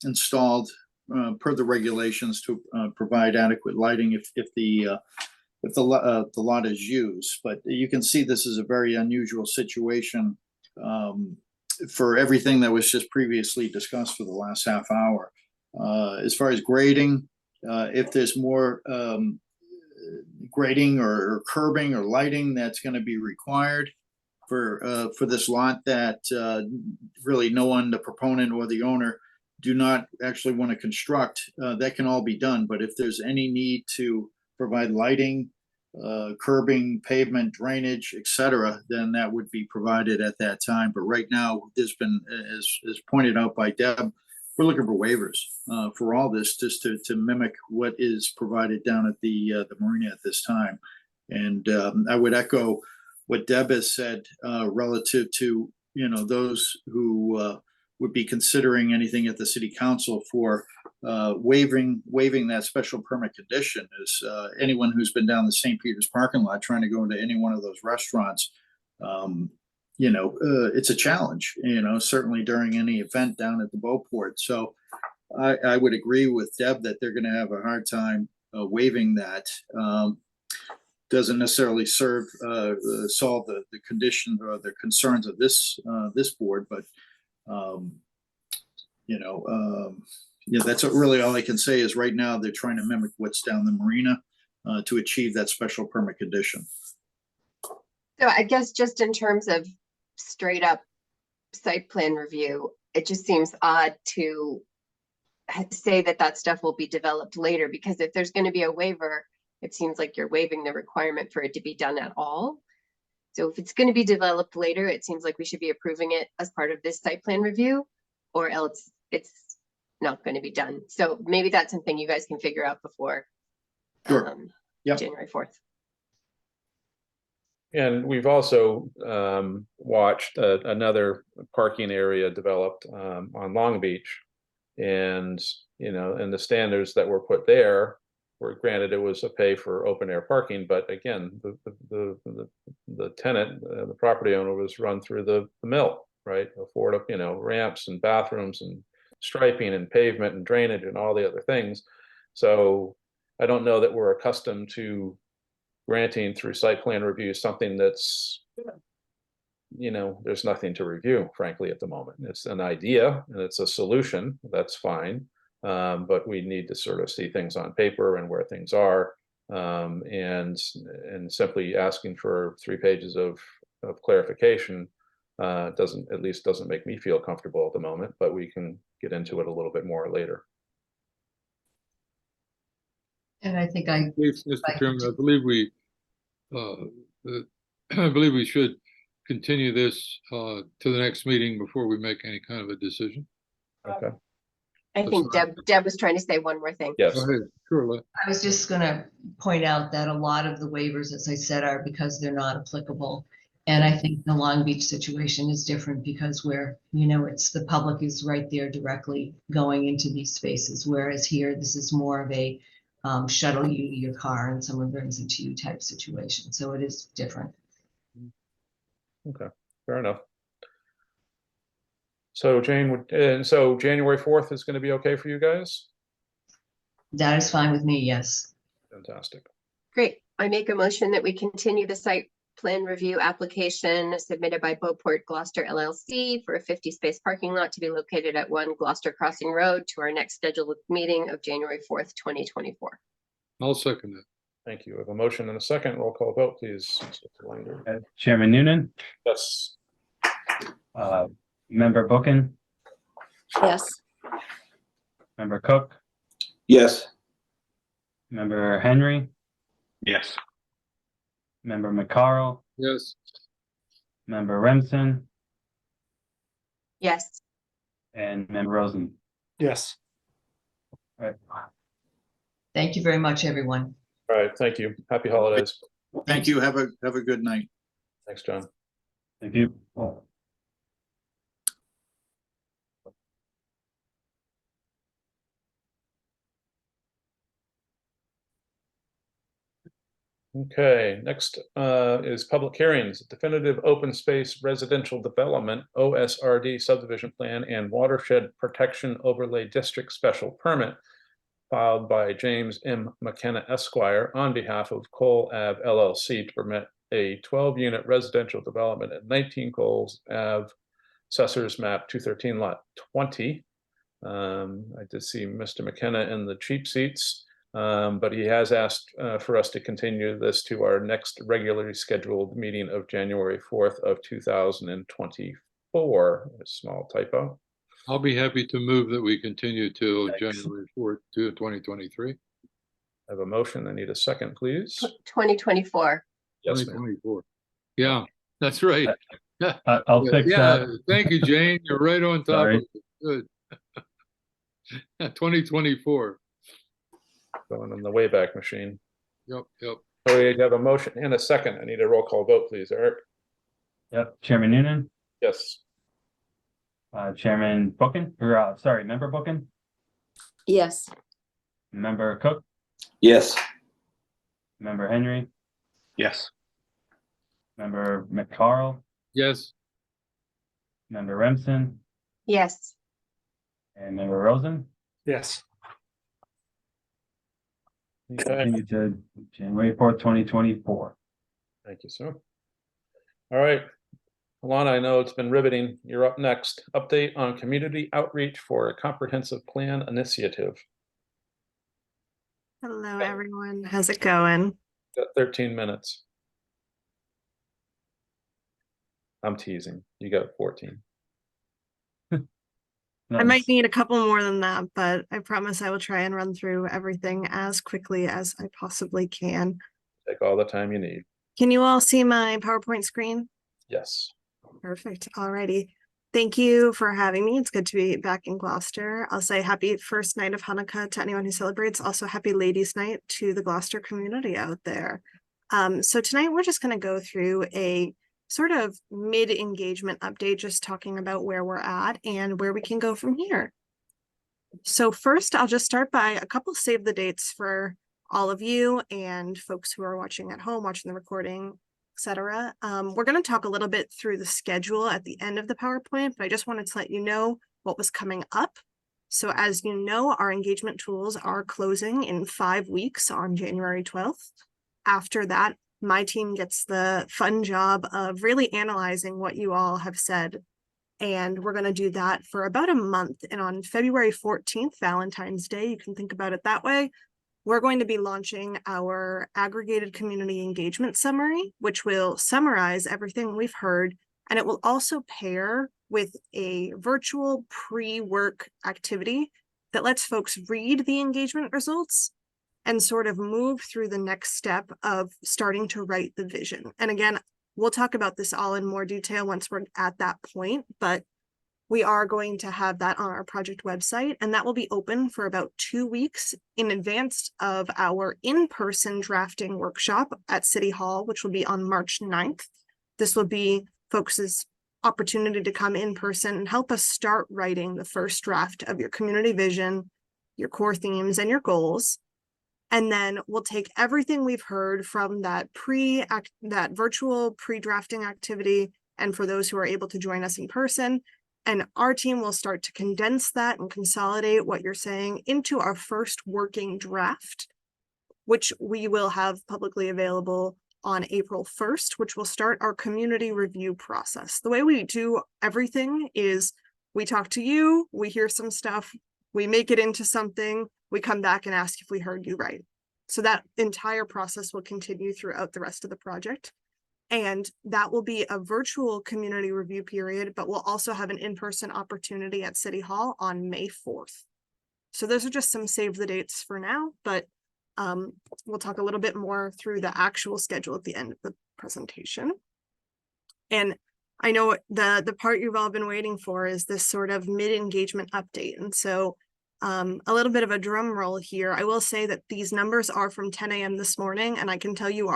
installed per the regulations to provide adequate lighting if the lot is used. But you can see this is a very unusual situation for everything that was just previously discussed for the last half hour. As far as grading, if there's more grading or curbing or lighting that's going to be required for this lot that really no one, the proponent or the owner, do not actually want to construct, that can all be done. But if there's any need to provide lighting, curbing, pavement, drainage, etc., then that would be provided at that time. But right now, there's been, as pointed out by Deb, we're looking for waivers for all this, just to mimic what is provided down at the marina at this time. And I would echo what Deb has said relative to, you know, those who would be considering anything at the city council for waiving that special permit condition. Is anyone who's been down the St. Peter's parking lot trying to go into any one of those restaurants, you know, it's a challenge, you know, certainly during any event down at the Beauport. So I would agree with Deb that they're going to have a hard time waiving that. Doesn't necessarily solve the condition or the concerns of this board, but you know, yeah, that's really all I can say is right now they're trying to mimic what's down the marina to achieve that special permit condition. So I guess just in terms of straight up site plan review, it just seems odd to say that stuff will be developed later, because if there's going to be a waiver, it seems like you're waiving the requirement for it to be done at all. So if it's going to be developed later, it seems like we should be approving it as part of this site plan review, or else it's not going to be done. So maybe that's something you guys can figure out before Sure. Yep. January 4th. And we've also watched another parking area developed on Long Beach. And, you know, and the standards that were put there were, granted, it was a pay for open air parking, but again, the tenant, the property owner, was run through the mill, right? Afford, you know, ramps and bathrooms and striping and pavement and drainage and all the other things. So I don't know that we're accustomed to granting through site plan review something that's, you know, there's nothing to review, frankly, at the moment. It's an idea and it's a solution, that's fine. But we need to sort of see things on paper and where things are. And simply asking for 3 pages of clarification doesn't make me feel comfortable at the moment, but we can get into it a little bit more later. And I think Please, Mr. Chairman, I believe we should continue this to the next meeting before we make any kind of a decision. Okay. I think Deb was trying to say one more thing. Yes. Go ahead. Sure. I was just gonna point out that a lot of the waivers, as I said, are because they're not applicable. And I think the Long Beach situation is different because where, you know, it's the public is right there directly going into these spaces. Whereas here, this is more of a shuttle you to your car and someone brings it to you type situation. So it is different. Okay, fair enough. So Jane, so January 4th is going to be okay for you guys? That is fine with me, yes. Fantastic. Great. I make a motion that we continue the site plan review application submitted by Beauport Gloucester LLC for a 50-space parking lot to be located at 1 Gloucester Crossing Road to our next scheduled meeting of January 4th, 2024. I'll second that. Thank you. We have a motion and a second. Roll call vote, please. Mr. Langer. Chairman Noonan, Yes. Member Bookin, Yes. Member Cook, Yes. Member Henry, Yes. Member McCarroll, Yes. Member Remsen, Yes. and Member Rosen. Yes. Right. Thank you very much, everyone. All right, thank you. Happy holidays. Thank you. Have a good night. Thanks, John. Thank you. Okay, next is public hearings, definitive open space residential development, OSRD subdivision plan and watershed protection overlay district special permit filed by James M. McKenna Esquire on behalf of Cole Ave LLC to permit a 12-unit residential development at 19 Coles Ave, Assessors Map 213 Lot 20. I did see Mr. McKenna in the cheap seats. But he has asked for us to continue this to our next regularly scheduled meeting of January 4th of 2024. A small typo. I'll be happy to move that we continue till Thanks. January 4th, 2023. I have a motion. I need a second, please. 2024. Yes, ma'am. 2024. Yeah, that's right. I'll fix Yeah, that. thank you, Jane. You're right on top Sorry. of it. Good. 2024. Going in the Wayback Machine. Yep. So we have a motion and a second. I need a roll call vote, please, Eric. Yep, Chairman Noonan, Yes. Chairman Bookin, or sorry, Member Bookin, Yes. Member Cook, Yes. Member Henry, Yes. Member McCarl, Yes. Member Remsen, Yes. and Member Rosen. Yes. Okay, Continue to January 4th, 2024. thank you, sir. All right. Alana, I know it's been riveting. You're up next. Update on community outreach for a comprehensive plan initiative. Hello, everyone. How's it going? Got 13 minutes. I'm teasing. You got 14. I might Nice. need a couple more than that, but I promise I will try and run through everything as quickly as I possibly can. Take all the time you need. Can you all see my PowerPoint screen? Yes. Perfect. Alrighty. Thank you for having me. It's good to be back in Gloucester. I'll say happy first night of Hanukkah to anyone who celebrates. Also happy ladies' night to the Gloucester community out there. So tonight we're just going to go through a sort of mid-engagement update, just talking about where we're at and where we can go from here. So first, I'll just start by a couple save the dates for all of you and folks who are watching at home, watching the recording, etc. We're going to talk a little bit through the schedule at the end of the PowerPoint, but I just wanted to let you know what was coming up. So as you know, our engagement tools are closing in 5 weeks on January 12th. After that, my team gets the fun job of really analyzing what you all have said. And we're going to do that for about a month. And on February 14th, Valentine's Day, you can think about it that way, we're going to be launching our aggregated community engagement summary, which will summarize everything we've heard. And it will also pair with a virtual pre-work activity that lets folks read the engagement results and sort of move through the next step of starting to write the vision. And again, we'll talk about this all in more detail once we're at that point, but we are going to have that on our project website, and that will be open for about 2 weeks in advance of our in-person drafting workshop at City Hall, which will be on March 9th. This will be folks' opportunity to come in person and help us start writing the first draft of your community vision, your core themes, and your goals. And then we'll take everything we've heard from that virtual pre-drafting activity, and for those who are able to join us in person, and our team will start to condense that and consolidate what you're saying into our first working draft, which we will have publicly available on April 1st, which will start our community review process. The way we do everything is we talk to you, we hear some stuff, we make it into something, we come back and ask if we heard you right. So that entire process will continue throughout the rest of the project. And that will be a virtual community review period, but we'll also have an in-person opportunity at City Hall on May 4th. So those are just some save the dates for now, but we'll talk a little bit more through the actual schedule at the end of the presentation. And I know the part you've all been waiting for is this sort of mid-engagement update. And so A little bit of a drum roll here. I will say that these numbers are from 10 a.m. this morning, and I can tell you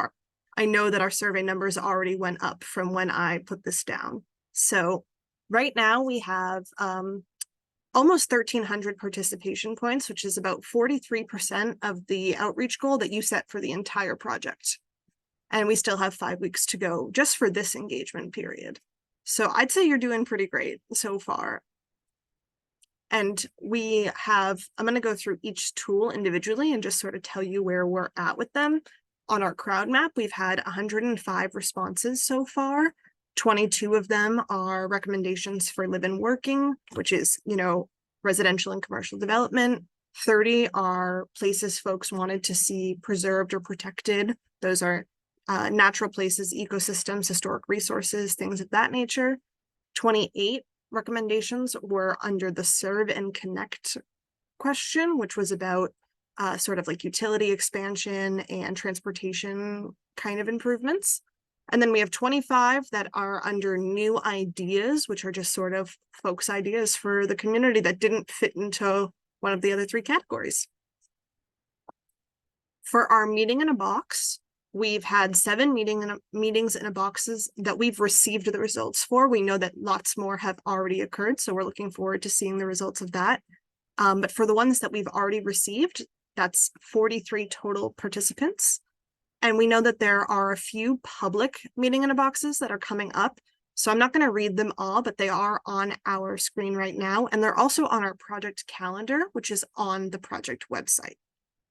I know that our survey numbers already went up from when I put this down. So right now we have almost 1,300 participation points, which is about 43% of the outreach goal that you set for the entire project. And we still have 5 weeks to go just for this engagement period. So I'd say you're doing pretty great so far. And we have, I'm going to go through each tool individually and just sort of tell you where we're at with them. On our crowd map, we've had 105 responses so far. 22 of them are recommendations for live and working, which is, residential and commercial development. 30 are places folks wanted to see preserved or protected. Those are natural places, ecosystems, historic resources, things of that nature. 28 recommendations were under the serve and connect question, which was about sort of like utility expansion and transportation kind of improvements. And then we have 25 that are under new ideas, which are just sort of folks' ideas for the community that didn't fit into one of the other 3 categories. For our meeting in a box, we've had 7 meetings in a boxes that we've received the results for. We know that lots more have already occurred, so we're looking forward to seeing the results of that. But for the ones that we've already received, that's 43 total participants. And we know that there are a few public meeting in a boxes that are coming up. So I'm not going to read them all, but they are on our screen right now. And they're also on our project calendar, which is on the project website.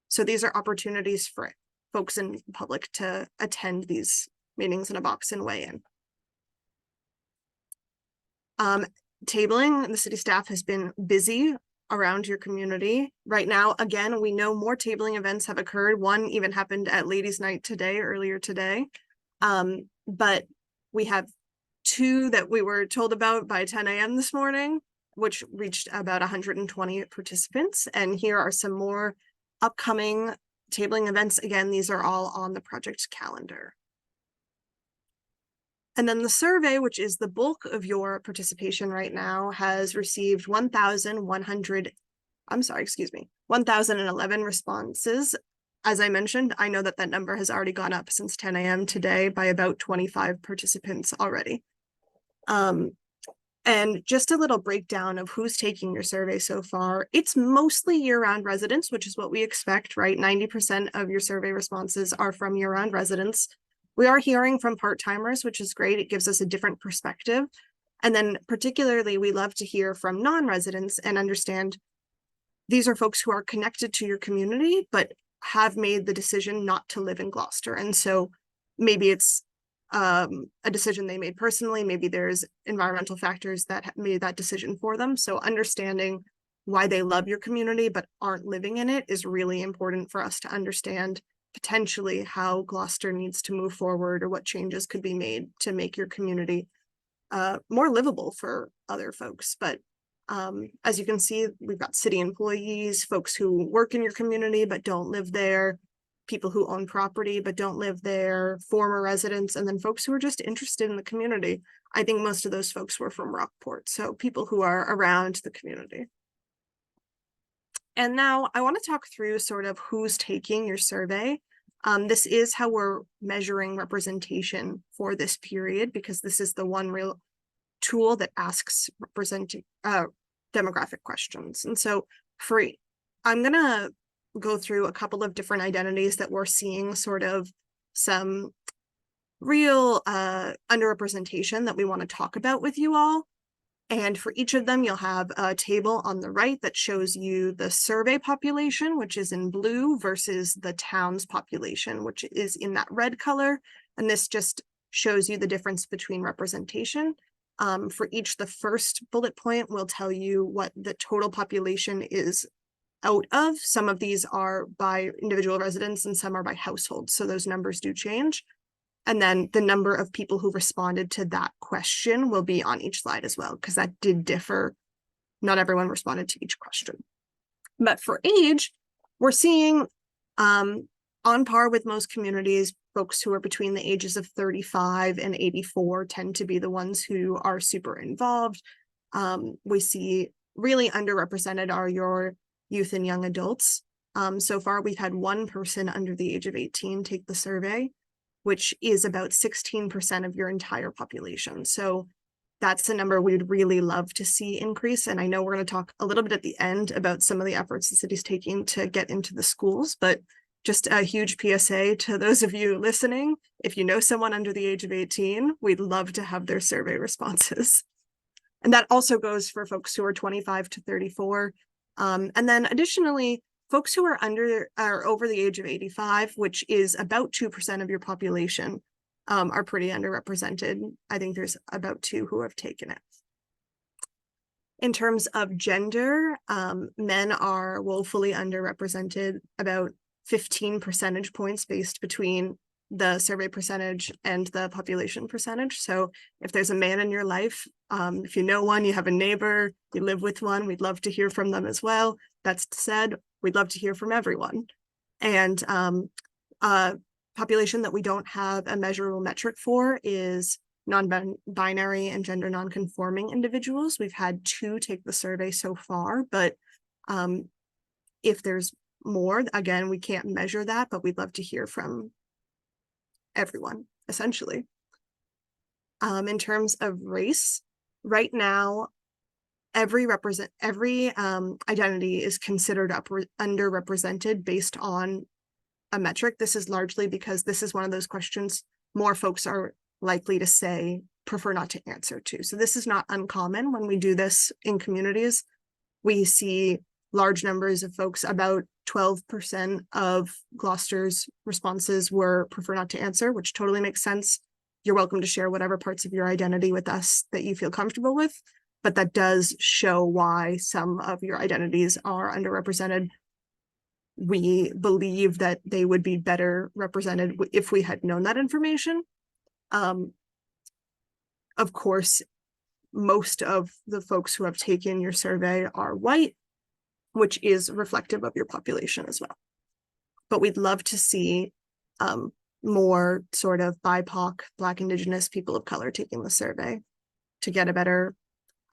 So these are opportunities for folks in public to attend these meetings in a box and weigh in. Tabling, the city staff has been busy around your community. Right now, again, we know more tabling events have occurred. One even happened at Ladies' Night earlier today. But we have 2 that we were told about by 10 a.m. this morning, which reached about 120 participants. And here are some more upcoming tabling events. Again, these are all on the project calendar. And then the survey, which is the bulk of your participation right now, has received 1,011 responses. As I mentioned, I know that number has already gone up since 10 a.m. today by about 25 participants already. And just a little breakdown of who's taking your survey so far. It's mostly year-round residents, which is what we expect, right? 90% of your survey responses are from year-round residents. We are hearing from part-timers, which is great. It gives us a different perspective. And then particularly, we love to hear from non-residents and understand these are folks who are connected to your community, but have made the decision not to live in Gloucester. And so maybe it's a decision they made personally. Maybe there's environmental factors that made that decision for them. So understanding why they love your community but aren't living in it is really important for us to understand potentially how Gloucester needs to move forward or what changes could be made to make your community more livable for other folks. But as you can see, we've got city employees, folks who work in your community but don't live there, people who own property but don't live there, former residents, and then folks who are just interested in the community. I think most of those folks were from Rockport, so people who are around the community. And now I want to talk through sort of who's taking your survey. This is how we're measuring representation for this period, because this is the one real tool that asks demographic questions. And so I'm going to go through a couple of different identities that we're seeing sort of some real underrepresentation that we want to talk about with you all. And for each of them, you'll have a table on the right that shows you the survey population, which is in blue, versus the town's population, which is in that red color. And this just shows you the difference between representation. For each, the first bullet point will tell you what the total population is out of. Some of these are by individual residents and some are by households. So those numbers do change. And then the number of people who responded to that question will be on each slide as well, because that did differ. Not everyone responded to each question. But for age, we're seeing on par with most communities, folks who are between the ages of 35 and 84 tend to be the ones who are super involved. We see really underrepresented are your youth and young adults. So far, we've had one person under the age of 18 take the survey, which is about 16% of your entire population. So that's the number we'd really love to see increase. And I know we're going to talk a little bit at the end about some of the efforts the city's taking to get into the schools, but just a huge PSA to those of you listening. If you know someone under the age of 18, we'd love to have their survey responses. And that also goes for folks who are 25 to 34. And then additionally, folks who are over the age of 85, which is about 2% of your population, are pretty underrepresented. I think there's about 2 who have taken it. In terms of gender, men are woefully underrepresented, about 15 percentage points based between the survey percentage and the population percentage. So if there's a man in your life, if you know one, you have a neighbor, you live with one, we'd love to hear from them as well. That's said, we'd love to hear from everyone. And population that we don't have a measurable metric for is non-binary and gender non-conforming individuals. We've had 2 take the survey so far, but if there's more, again, we can't measure that, but we'd love to hear from everyone, essentially. In terms of race, right now, every identity is considered underrepresented based on a metric. This is largely because this is one of those questions more folks are likely to say prefer not to answer to. So this is not uncommon when we do this in communities. We see large numbers of folks, about 12% of Gloucester's responses were prefer not to answer, which totally makes sense. You're welcome to share whatever parts of your identity with us that you feel comfortable with, but that does show why some of your identities are underrepresented. We believe that they would be better represented if we had known that information. Of course, most of the folks who have taken your survey are white, which is reflective of your population as well. But we'd love to see more sort of BIPOC, Black, Indigenous, people of color taking the survey to get a better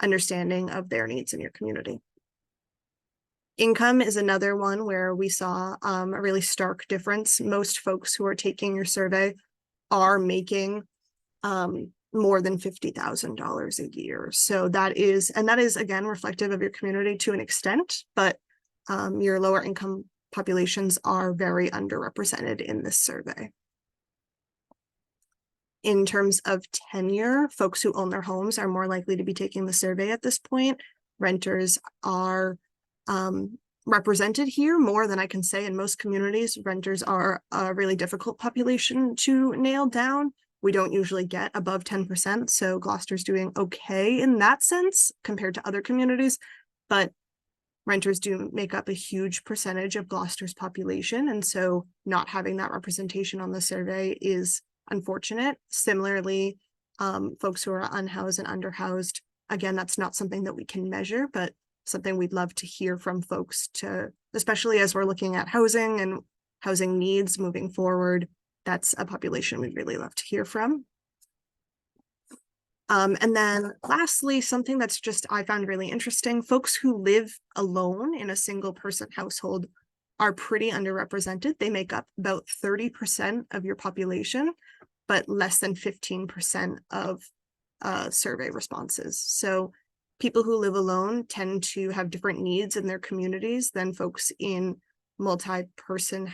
understanding of their needs in your community. Income is another one where we saw a really stark difference. Most folks who are taking your survey are making more than $50,000 a year. So that is again reflective of your community to an extent, but your lower income populations are very underrepresented in this survey. In terms of tenure, folks who own their homes are more likely to be taking the survey at this point. Renters are represented here more than I can say in most communities. Renters are a really difficult population to nail down. We don't usually get above 10%, so Gloucester's doing okay in that sense compared to other communities, but renters do make up a huge percentage of Gloucester's population, and so not having that representation on the survey is unfortunate. Similarly, folks who are unhoused and underhoused, again, that's not something that we can measure, but something we'd love to hear from folks, especially as we're looking at housing and housing needs moving forward. That's a population we'd really love to hear from. And then lastly, something that's just I found really interesting, folks who live alone in a single person household are pretty underrepresented. They make up about 30% of your population, but less than 15% of survey responses. So people who live alone tend to have different needs in their communities than folks in multi-person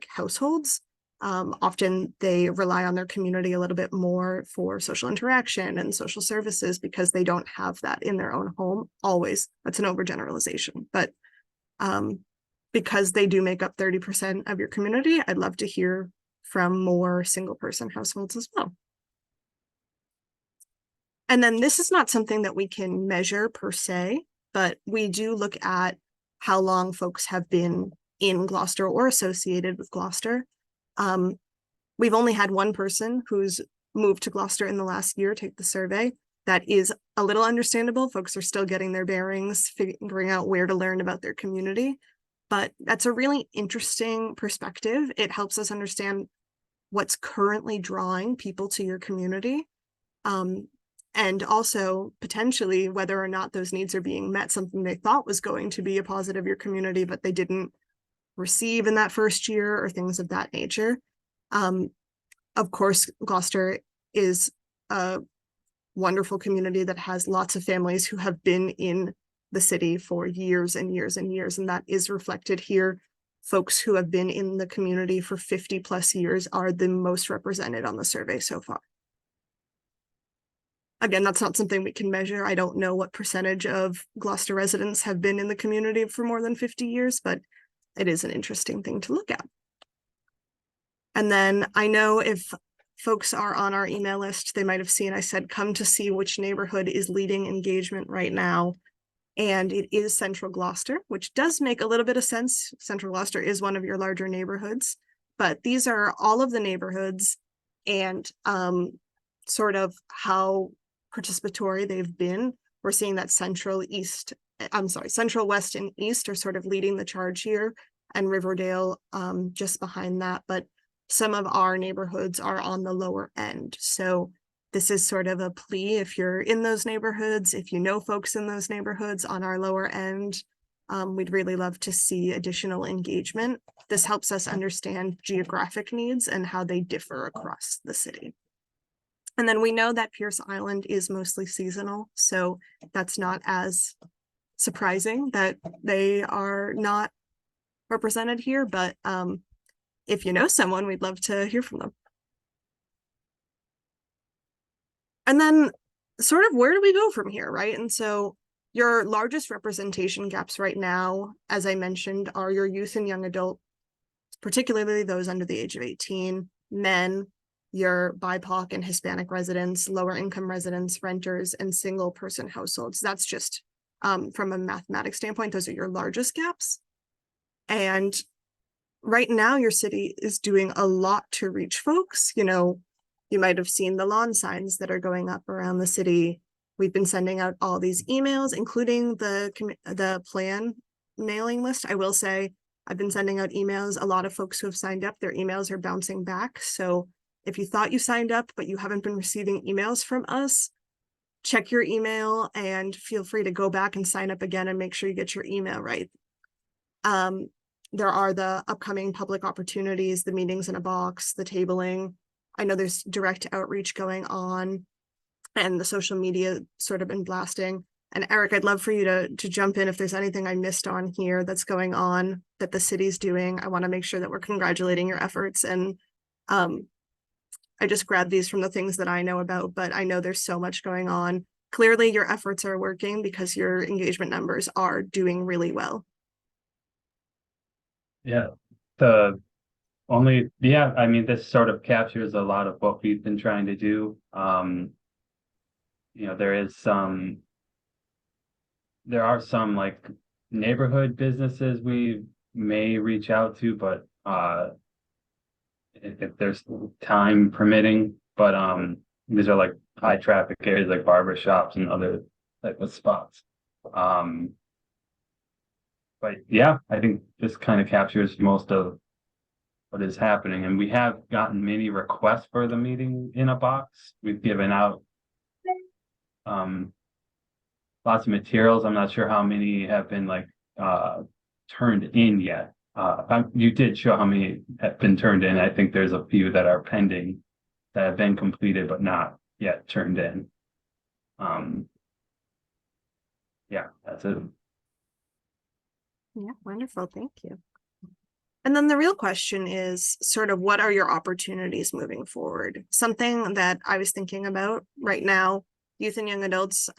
households. Often they rely on their community a little bit more for social interaction and social services because they don't have that in their own home always. That's an overgeneralization, but because they do make up 30% of your community, I'd love to hear from more single person households as well. And then this is not something that we can measure per se, but we do look at how long folks have been in Gloucester or associated with Gloucester. We've only had one person who's moved to Gloucester in the last year take the survey. That is a little understandable. Folks are still getting their bearings, figuring out where to learn about their community. But that's a really interesting perspective. It helps us understand what's currently drawing people to your community. And also potentially whether or not those needs are being met, something they thought was going to be a positive your community, but they didn't receive in that first year or things of that nature. Of course, Gloucester is a wonderful community that has lots of families who have been in the city for years and years and years, and that is reflected here. Folks who have been in the community for 50+ years are the most represented on the survey so far. Again, that's not something we can measure. I don't know what percentage of Gloucester residents have been in the community for more than 50 years, but it is an interesting thing to look at. And then I know if folks are on our email list, they might have seen I said, come to see which neighborhood is leading engagement right now. And it is Central Gloucester, which does make a little bit of sense. Central Gloucester is one of your larger neighborhoods, but these are all of the neighborhoods and sort of how participatory they've been. We're seeing that Central, West and East are sort of leading the charge here, and Riverdale just behind that. But some of our neighborhoods are on the lower end. So this is sort of a plea if you're in those neighborhoods, if you know folks in those neighborhoods on our lower end, we'd really love to see additional engagement. This helps us understand geographic needs and how they differ across the city. And then we know that Pierce Island is mostly seasonal, so that's not as surprising that they are not represented here, but if you know someone, we'd love to hear from them. And then sort of where do we go from here, right? And so your largest representation gaps right now, as I mentioned, are your youth and young adult, particularly those under the age of 18, men, your BIPOC and Hispanic residents, lower income residents, renters, and single person households. That's just from a mathematics standpoint, those are your largest gaps. And right now your city is doing a lot to reach folks. You know, you might have seen the lawn signs that are going up around the city. We've been sending out all these emails, including the plan mailing list. I will say I've been sending out emails. A lot of folks who have signed up, their emails are bouncing back. So if you thought you signed up, but you haven't been receiving emails from us, check your email and feel free to go back and sign up again and make sure you get your email right. There are the upcoming public opportunities, the meetings in a box, the tabling. I know there's direct outreach going on and the social media sort of been blasting. And Eric, I'd love for you to jump in if there's anything I missed on here that's going on that the city's doing. I want to make sure that we're congratulating your efforts. And I just grabbed these from the things that I know about, but I know there's so much going on. Clearly your efforts are working because your engagement numbers are doing really well. Yeah, I mean, this sort of captures a lot of what we've been trying to do. You know, there are some like neighborhood businesses we may reach out to, but if there's time permitting, but these are like high traffic areas like barber shops and other type of spots. But yeah, I think this kind of captures most of what is happening. And we have gotten many requests for the meeting in a box. We've given out lots of materials. I'm not sure how many have been like turned in yet. You did show how many have been turned in. I think there's a few that are pending that have been completed but not yet turned in. Yeah, that's it. Yeah, wonderful. Thank you. And then the real question is sort of what are your opportunities moving forward? Something that I was thinking about right now, youth and young adults,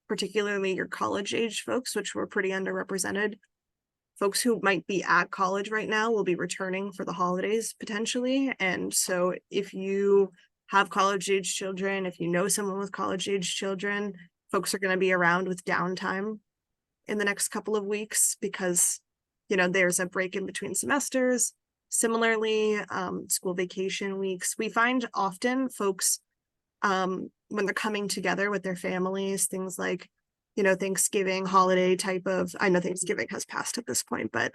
particularly your college age folks, which were pretty underrepresented. Folks who might be at college right now will be returning for the holidays potentially. And so if you have college age children, if you know someone with college age children, folks are going to be around with downtime in the next couple of weeks because, you know, there's a break in between semesters. Similarly, school vacation weeks. We find often folks, when they're coming together with their families, things like, you know, Thanksgiving holiday type of, I know Thanksgiving has passed at this point, but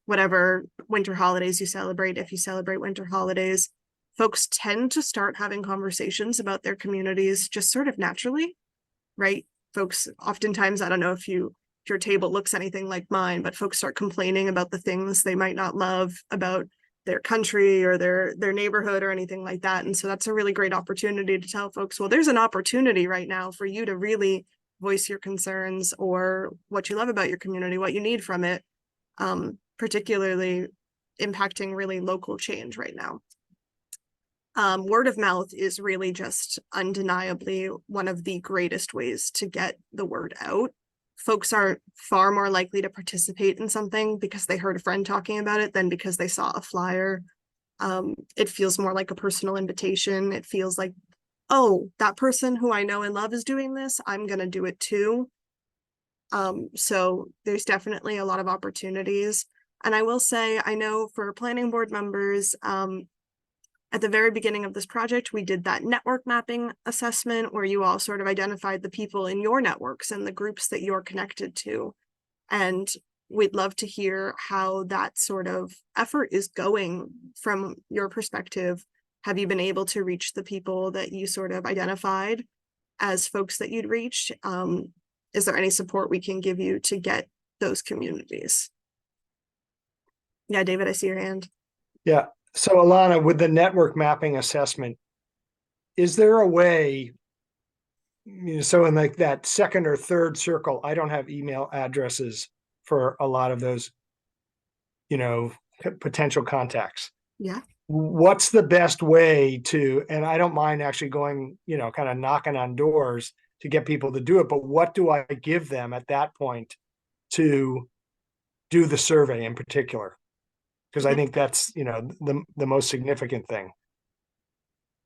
whatever winter holidays you celebrate, if you celebrate winter holidays, folks tend to start having conversations about their communities just sort of naturally, right? Folks oftentimes, I don't know if your table looks anything like mine, but folks start complaining about the things they might not love about their country or their neighborhood or anything like that. And so that's a really great opportunity to tell folks, well, there's an opportunity right now for you to really voice your concerns or what you love about your community, what you need from it, particularly impacting really local change right now. Word of mouth is really just undeniably one of the greatest ways to get the word out. Folks are far more likely to participate in something because they heard a friend talking about it than because they saw a flyer. It feels more like a personal invitation. It feels like, oh, that person who I know and love is doing this, I'm going to do it too. So there's definitely a lot of opportunities. And I will say, I know for planning board members, at the very beginning of this project, we did that network mapping assessment where you all sort of identified the people in your networks and the groups that you're connected to. And we'd love to hear how that sort of effort is going from your perspective. Have you been able to reach the people that you sort of identified as folks that you'd reached? Is there any support we can give you to get those communities? Yeah, David, I see your hand. Yeah. So Alana, with the network mapping assessment, is there a way, so in like that second or third circle, I don't have email addresses for a lot of those, potential contacts. Yeah. What's the best way to, and I don't mind actually going, kind of knocking on doors to get people to do it, but what do I give them at that point to do the survey in particular? Because I think that's, the most significant thing.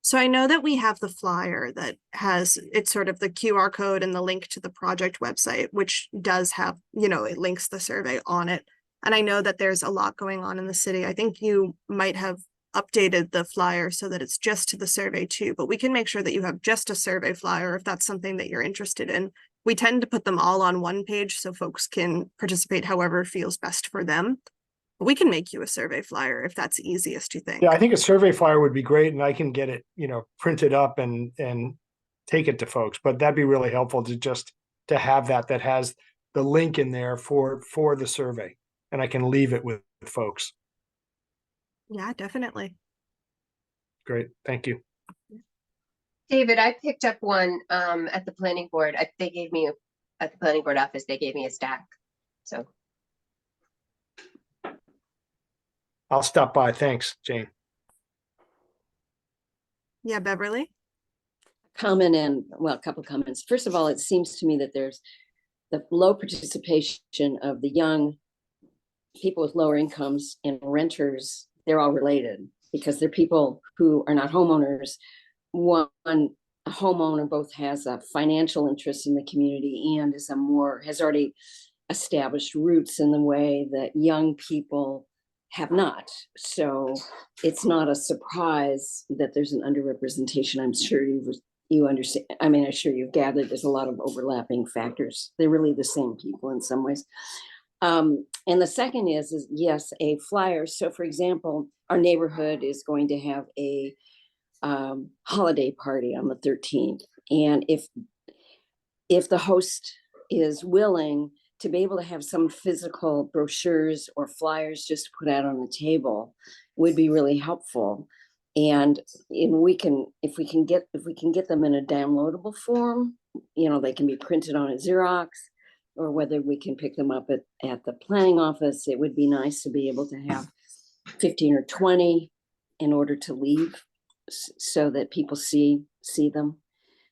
So I know that we have the flyer that has, it's sort of the QR code and the link to the project website, which does have, it links the survey on it. And I know that there's a lot going on in the city. I think you might have updated the flyer so that it's just to the survey too, but we can make sure that you have just a survey flyer if that's something that you're interested in. We tend to put them all on one page so folks can participate however feels best for them. We can make you a survey flyer if that's easiest, you think? Yeah, I think a survey flyer would be great, and I can get it, printed up and take it to folks. But that'd be really helpful to have that has the link in there for the survey, and I can leave it with folks. Yeah, definitely. Great, thank you. David, I picked up one at the planning board. They gave me at the planning board office. They gave me a stack, so. I'll stop by. Thanks, Jane. Yeah, Beverly? Comment and, well, a couple comments. First of all, it seems to me that there's the low participation of the young people with lower incomes and renters. They're all related because they're people who are not homeowners. One, a homeowner both has a financial interest in the community and has already established roots in the way that young people have not. So it's not a surprise that there's an underrepresentation. I'm sure you understand. I mean, I'm sure you've gathered there's a lot of overlapping factors. They're really the same people in some ways. And the second is yes, a flyer. So for example, our neighborhood is going to have a holiday party on the 13th. And if the host is willing to be able to have some physical brochures or flyers just put out on the table would be really helpful. And if we can get them in a downloadable form, they can be printed on a Xerox, or whether we can pick them up at the planning office. It would be nice to be able to have 15 or 20 in order to leave so that people see them.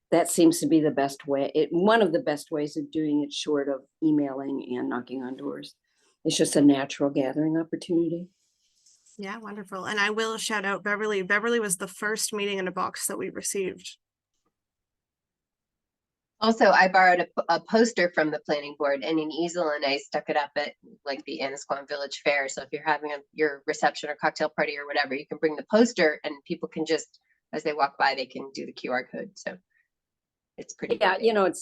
That seems to be the best way. One of the best ways of doing it, short of emailing and knocking on doors. It's just a natural gathering opportunity. Yeah, wonderful. And I will shout out Beverly. Beverly was the first meeting in a box that we received. Also, I borrowed a poster from the planning board and an easel, and I stuck it up at like the Annisquam Village Fair. So if you're having your reception or cocktail party or whatever, you can bring the poster and people can just, as they walk by, they can do the QR code. So It's pretty. Yeah, you big, know,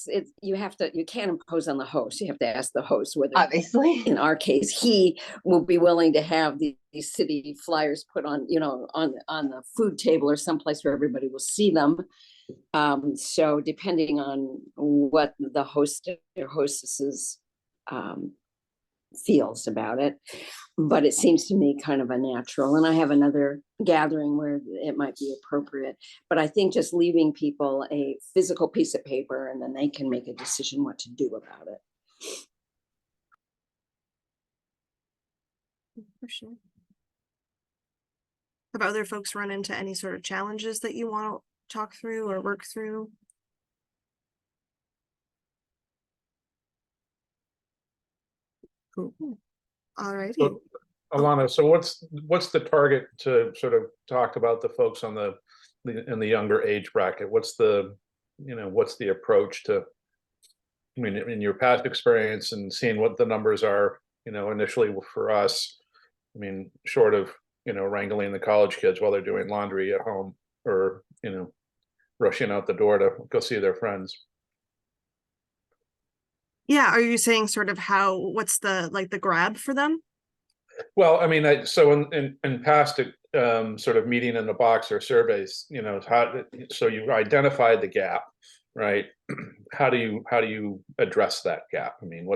you can't impose on the host. You have to ask the host whether, obviously. in our case, he will be willing to have these city flyers put on, you know, on the food table or someplace where everybody will see them. So depending on what the host or hostesses feels about it, but it seems to me kind of a natural. And I have another gathering where it might be appropriate, but I think just leaving people a physical piece of paper and then they can make a decision what to do about it. For sure. Have other folks run into any sort of challenges that you want to talk through or work through? Cool. All righty. So, Alana, so what's the target to sort of talk about the folks on in the younger age bracket? What's the approach to, I mean, in your past experience and seeing what the numbers are, initially for us, I mean, short of, wrangling the college kids while they're doing laundry at home or, rushing out the door to go see their friends. Yeah, are you saying sort of what's the grab for them? Well, I mean, so in past sort of meeting in the box or surveys, so you identified the gap, right? How do you address that gap? I mean,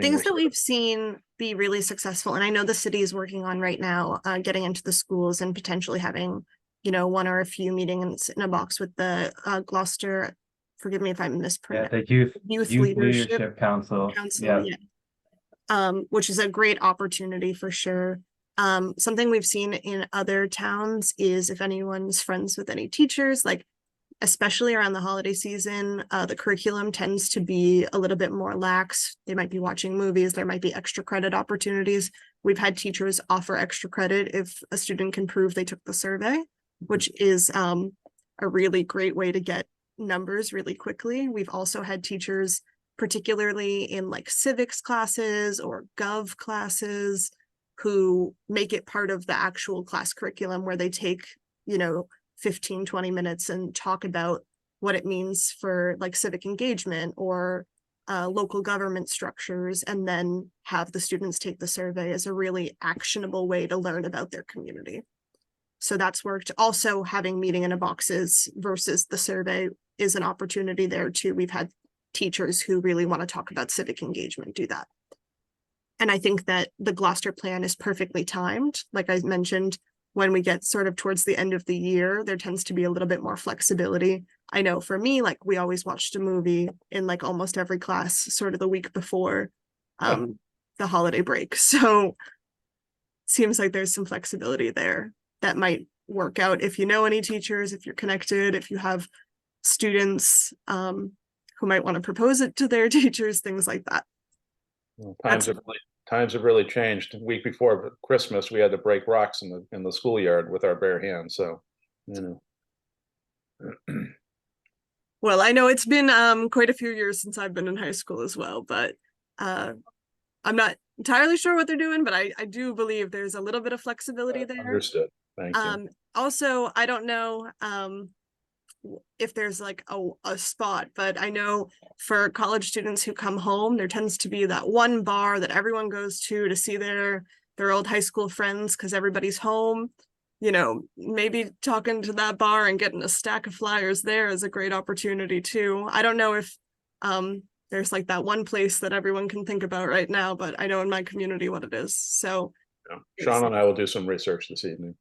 Things that we've seen be really successful, and I know the city is working on right now, getting into the schools and potentially having, one or a few meetings in a box with the Gloucester. Forgive me if I'm mispronouncing. Yeah, the youth leadership council. Yeah. Which is a great opportunity for sure. Something we've seen in other towns is if anyone's friends with any teachers, like especially around the holiday season, the curriculum tends to be a little bit more lax. They might be watching movies. There might be extra credit opportunities. We've had teachers offer extra credit if a student can prove they took the survey, which is a really great way to get numbers really quickly. We've also had teachers, particularly in like civics classes or gov classes, who make it part of the actual class curriculum where they take, 15-20 minutes and talk about what it means for like civic engagement or local government structures, and then have the students take the survey as a really actionable way to learn about their community. So that's worked. Also, having meeting in a boxes versus the survey is an opportunity there too. We've had teachers who really want to talk about civic engagement do that. And I think that the Gloucester plan is perfectly timed. Like I mentioned, when we get sort of towards the end of the year, there tends to be a little bit more flexibility. I know for me, like we always watched a movie in like almost every class sort of the week before the holiday break. So seems like there's some flexibility there that might work out if you know any teachers, if you're connected, if you have students who might want to propose it to their teachers, things like that. Well, times have really changed. The week before Christmas, we had to break rocks in the schoolyard with our bare hands. So, Well, I know it's been quite a few years since I've been in high school as well, but I'm not entirely sure what they're doing, but I do believe there's a little bit of flexibility there. Understood. Thank you. Also, I don't know if there's like a spot, but I know for college students who come home, there tends to be that one bar that everyone goes to see their old high school friends because everybody's home. Maybe talking to that bar and getting a stack of flyers there is a great opportunity too. I don't know if there's like that one place that everyone can think about right now, but I know in my community what it is. So Sean and I will do some research this evening.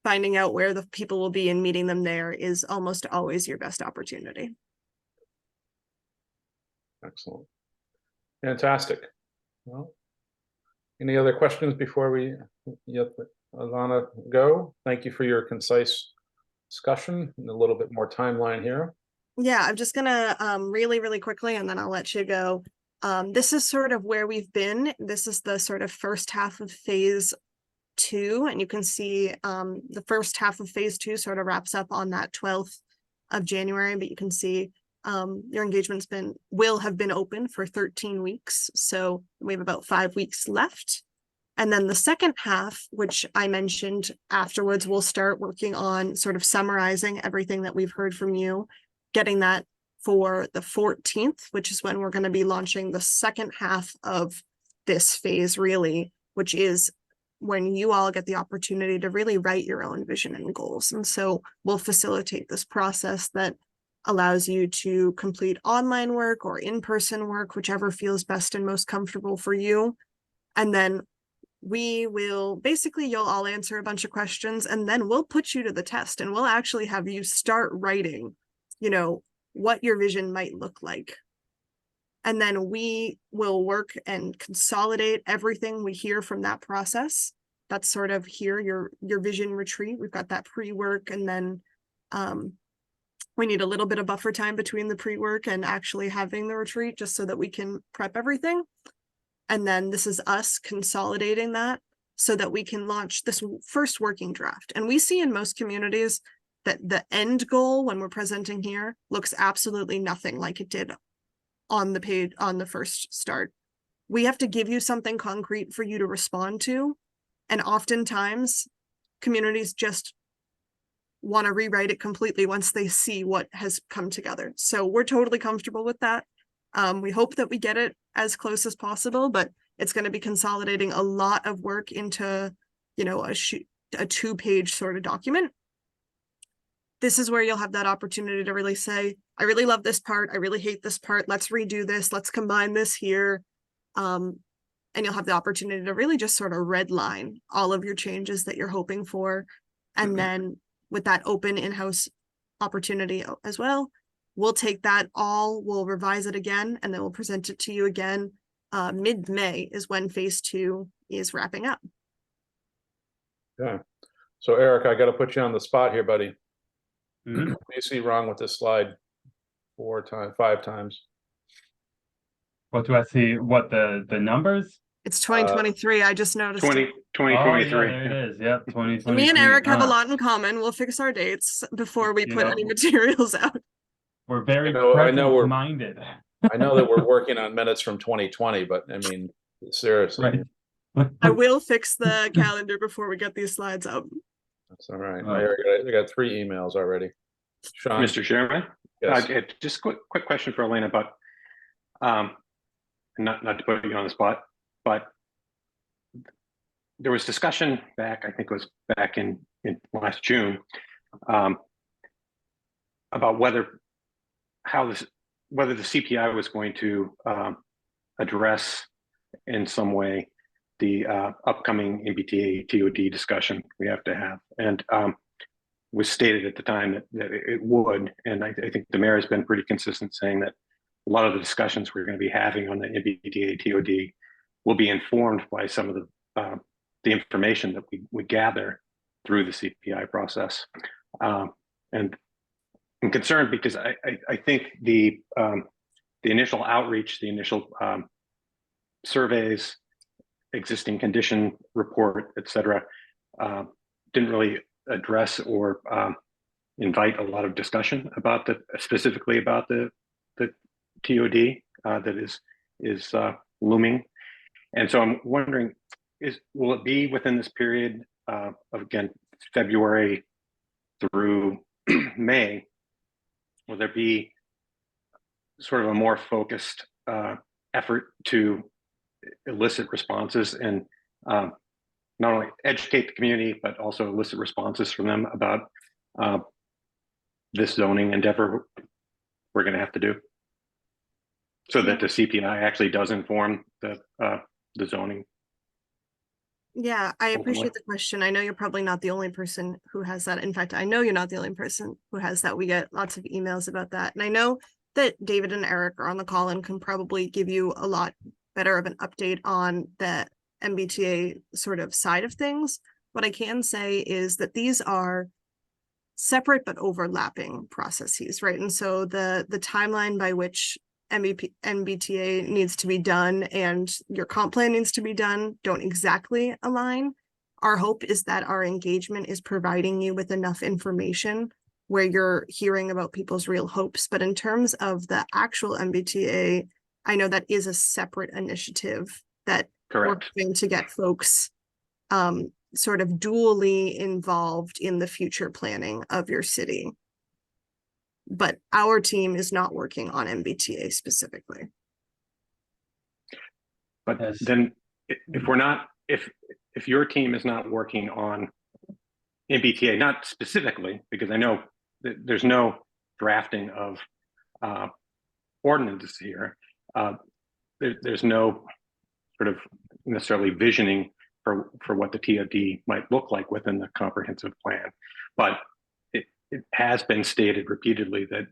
Finding out where the people will be and meeting them there is almost always your best opportunity. Excellent. Fantastic. Well, any other questions before we let Alana go? Thank you for your concise discussion and a little bit more timeline here. Yeah, I'm just gonna really, really quickly, and then I'll let you go. This is sort of where we've been. This is the sort of first half of phase 2, and you can see the first half of phase 2 sort of wraps up on that 12th of January, but you can see your engagement's will have been open for 13 weeks. So we have about 5 weeks left. And then the second half, which I mentioned afterwards, we'll start working on sort of summarizing everything that we've heard from you, getting that for the 14th, which is when we're going to be launching the second half of this phase, really, which is when you all get the opportunity to really write your own vision and goals. And so we'll facilitate this process that allows you to complete online work or in-person work, whichever feels best and most comfortable for you. And then we will basically, you'll all answer a bunch of questions, and then we'll put you to the test, and we'll actually have you start writing, you know, what your vision might look like. And then we will work and consolidate everything we hear from that process. That's sort of here, your vision retreat. We've got that pre-work, and then we need a little bit of buffer time between the pre-work and actually having the retreat, just so that we can prep everything. And then this is us consolidating that so that we can launch this first working draft. And we see in most communities that the end goal when we're presenting here looks absolutely nothing like it did on the page on the first start. We have to give you something concrete for you to respond to. And oftentimes communities just want to rewrite it completely once they see what has come together. So we're totally comfortable with that. We hope that we get it as close as possible, but it's going to be consolidating a lot of work into, you know, a 2-page sort of document. This is where you'll have that opportunity to really say, I really love this part. I really hate this part. Let's redo this. Let's combine this here. And you'll have the opportunity to really just sort of redline all of your changes that you're hoping for. And then with that open in-house opportunity as well, we'll take that all, we'll revise it again, and then we'll present it to you again. Mid-May is when phase 2 is wrapping up. Okay. So Eric, I got to put you on the spot here, buddy. Mhm. What do you see wrong with this slide 5 times? What do I see? What the numbers? It's 2023. I just noticed. 2023. There it is. Yep, 2023. Me and Eric have a lot in common. We'll fix our dates before we put any materials out. We're very I know we're minded. I know that we're working on minutes from 2020, but I mean, seriously. Right. I will fix the calendar before we get these slides up. That's all right. Right. I got 3 emails already. Sean, Mr. Chairman, yes. just quick question for Elena about, not to put you on the spot, but there was discussion back, I think it was back in last June, about whether the CPI was going to address in some way the upcoming MBTA TOD discussion we have to have, and was stated at the time that it would, and I think the mayor has been pretty consistent saying that a lot of the discussions we're going to be having on the MBTA TOD will be informed by some of the information that we gather through the CPI process, and I'm concerned because I think the initial outreach, the initial surveys, existing condition report, et cetera, didn't really address or invite a lot of discussion about specifically about the TOD that is looming. And so I'm wondering, will it be within this period of, again, February through May? Will there be sort of a more focused effort to elicit responses and not only educate the community, but also elicit responses from them about this zoning endeavor we're going to have to do, so that the CPI actually does inform the zoning? Yeah, I appreciate the question. I know you're probably not the only person who has that. In fact, I know you're not the only person who has that. We get lots of emails about that. And I know that David and Eric are on the call and can probably give you a lot better of an update on the MBTA sort of side of things. What I can say is that these are separate but overlapping processes, right? And so the timeline by which MBTA needs to be done and your comp plan needs to be done don't exactly align. Our hope is that our engagement is providing you with enough information where you're hearing about people's real hopes. But in terms of the actual MBTA, I know that is a separate initiative that Correct. working to get folks sort of dually involved in the future planning of your city. But our team is not working on MBTA specifically. But Yes. then if we're not, if your team is not working on MBTA, not specifically, because I know that there's no drafting of ordinances here. There's no sort of necessarily visioning for what the TOD might look like within the comprehensive plan. But it has been stated repeatedly that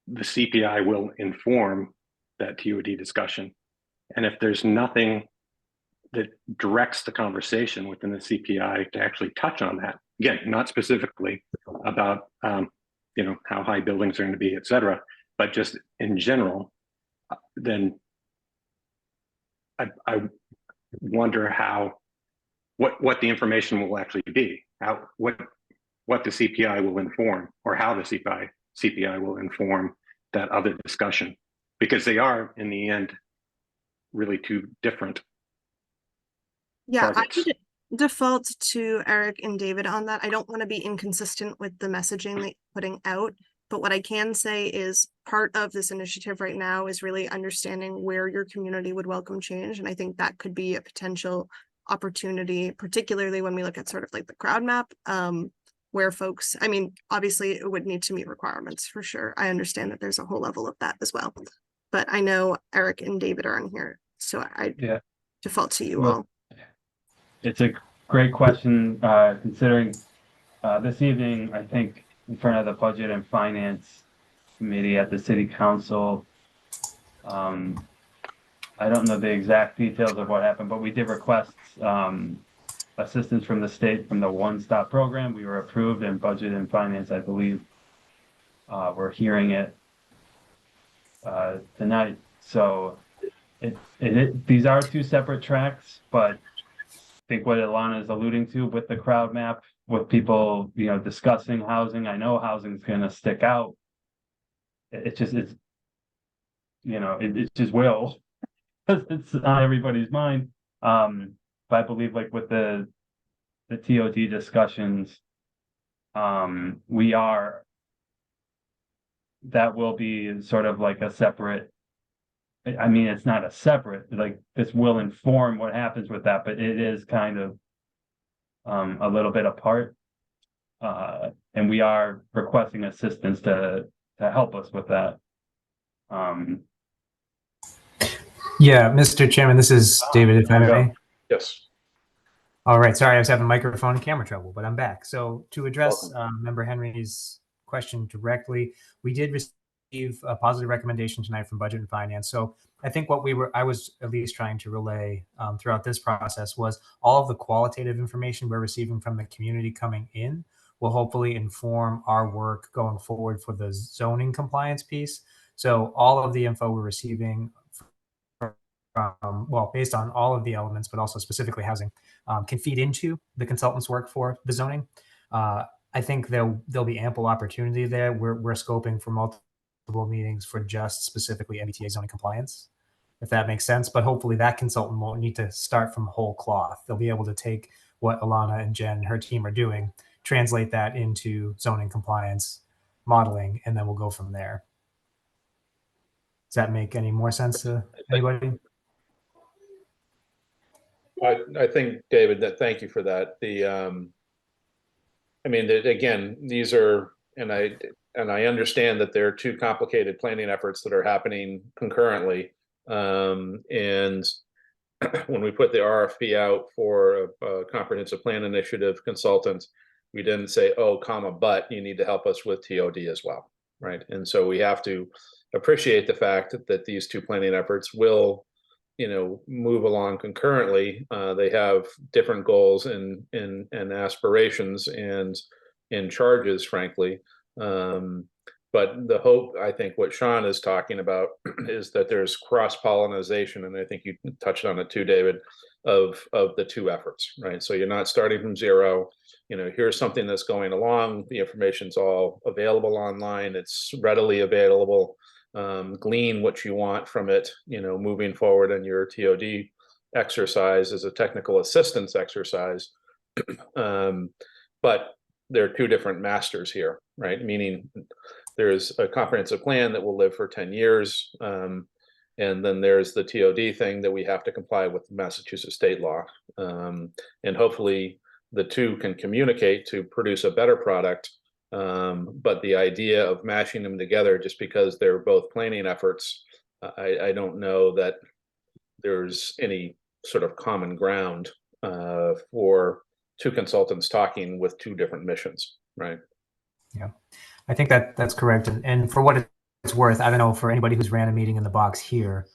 the CPI will inform that TOD discussion. And if there's nothing that directs the conversation within the CPI to actually touch on that, again, not specifically about how high buildings are going to be, et cetera, but just in general, then I wonder what the information will actually be, what the CPI will inform, or how the CPI will inform that other discussion, because they are in the end really two different Yeah, targets. I would default to Eric and David on that. I don't want to be inconsistent with the messaging that you're putting out, but what I can say is part of this initiative right now is really understanding where your community would welcome change. And I think that could be a potential opportunity, particularly when we look at sort of like the crowd map, where folks, I mean, obviously it would need to meet requirements for sure. I understand that there's a whole level of that as well, but I know Eric and David are on here, so I default to you Well, all. It's a great question, considering this evening, I think in front of the Budget and Finance Committee at the City Council, I don't know the exact details of what happened, but we did request assistance from the state from the One Stop program. We were approved in Budget and Finance, I believe. We're hearing it tonight. So these are two separate tracks, but I think what Ilana is alluding to with the crowd map, with people, discussing housing. I know housing is going to stick out. It just will. It's on everybody's mind. But I believe like with the TOD discussions, that will be sort of like a separate, I mean, it's not a separate, like this will inform what happens with that, but it is kind of a little bit apart. And we are requesting assistance to help us with that. Yeah, Mr. Chairman, this is David, if I may. Yes. All right, sorry, I was having microphone and camera trouble, but I'm back. So to address Member Henry's question directly, we did receive a positive recommendation tonight from Budget and Finance. So I think what I was at least trying to relay throughout this process was all of the qualitative information we're receiving from the community coming in will hopefully inform our work going forward for the zoning compliance piece. So all of the info we're receiving based on all of the elements, but also specifically housing, can feed into the consultant's work for the zoning. I think there'll be ample opportunity there. We're scoping for multiple meetings for just specifically MBTA zoning compliance, if that makes sense. But hopefully that consultant won't need to start from whole cloth. They'll be able to take what Ilana and Jen and her team are doing, translate that into zoning compliance modeling, and then we'll go from there. Does that make any more sense to anybody? I think, David, thank you for that. Again, these are, and I understand that there are two complicated planning efforts that are happening concurrently. And when we put the RFP out for a comprehensive plan initiative consultant, we didn't say, but you need to help us with TOD as well, right? And so we have to appreciate the fact that these two planning efforts will move along concurrently. They have different goals and aspirations and charges, frankly. But the hope, I think what Sean is talking about is that there's cross-pollination, and I think you touched on it too, David, of the two efforts, right? So you're not starting from zero. Here's something that's going along. The information's all available online. It's readily available. Glean what you want from it, moving forward in your TOD exercise is a technical assistance exercise. But there are two different masters here, right? Meaning there's a comprehensive plan that will live for 10 years. And then there's the TOD thing that we have to comply with Massachusetts state law. And hopefully the two can communicate to produce a better product. But the idea of mashing them together just because they're both planning efforts, I don't know that there's any sort of common ground for two consultants talking with two different missions, right? Yeah, I think that's correct. And for what it's worth, I don't know, for anybody who's ran a meeting in the box here,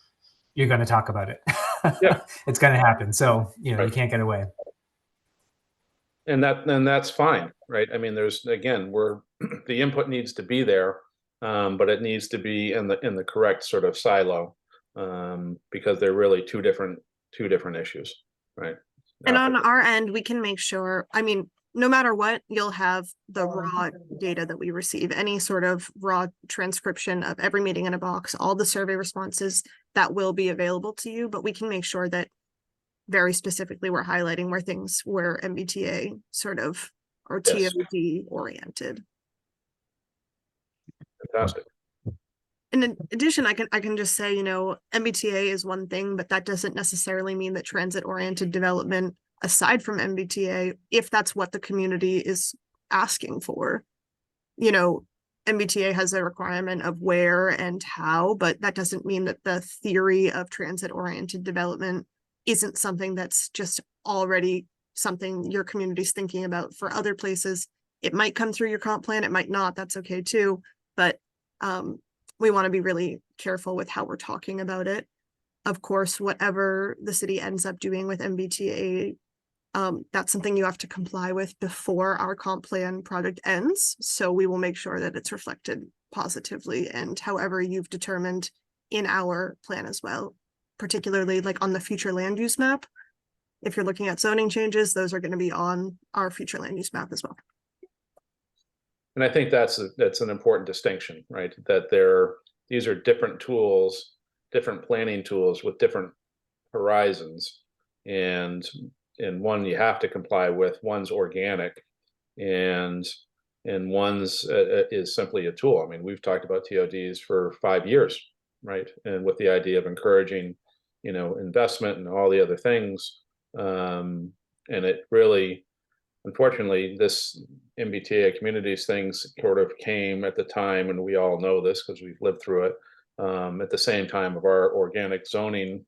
you're going to talk about it. Yeah. It's going to happen. So, you Right. can't get away. And that's fine, right? I mean, there's, again, the input needs to be there, but it needs to be in the correct sort of silo, because they're really two different issues, right? And on our end, we can make sure, I mean, no matter what, you'll have the raw data that we receive, any sort of raw transcription of every meeting in a box, all the survey responses that will be available to you, but we can make sure that very specifically we're highlighting where things were MBTA sort of, or Yes. TOD oriented. Fantastic. In addition, I can just say, MBTA is one thing, but that doesn't necessarily mean that transit-oriented development, aside from MBTA, if that's what the community is asking for, MBTA has a requirement of where and how, but that doesn't mean that the theory of transit-oriented development isn't something that's just already something your community's thinking about for other places. It might come through your comp plan, it might not, that's okay too, but we want to be really careful with how we're talking about it. Of course, whatever the city ends up doing with MBTA, that's something you have to comply with before our comp plan project ends. So we will make sure that it's reflected positively and however you've determined in our plan as well, particularly like on the future land use map. If you're looking at zoning changes, those are going to be on our future land use map as well. And I think that's an important distinction, right? That these are different tools, different planning tools with different horizons, and one you have to comply with, one's organic, and one's is simply a tool. I mean, we've talked about TODs for 5 years, right? And with the idea of encouraging, investment and all the other things, and it really, unfortunately, this MBTA communities things sort of came at the time, and we all know this because we've lived through it, at the same time of our organic zoning,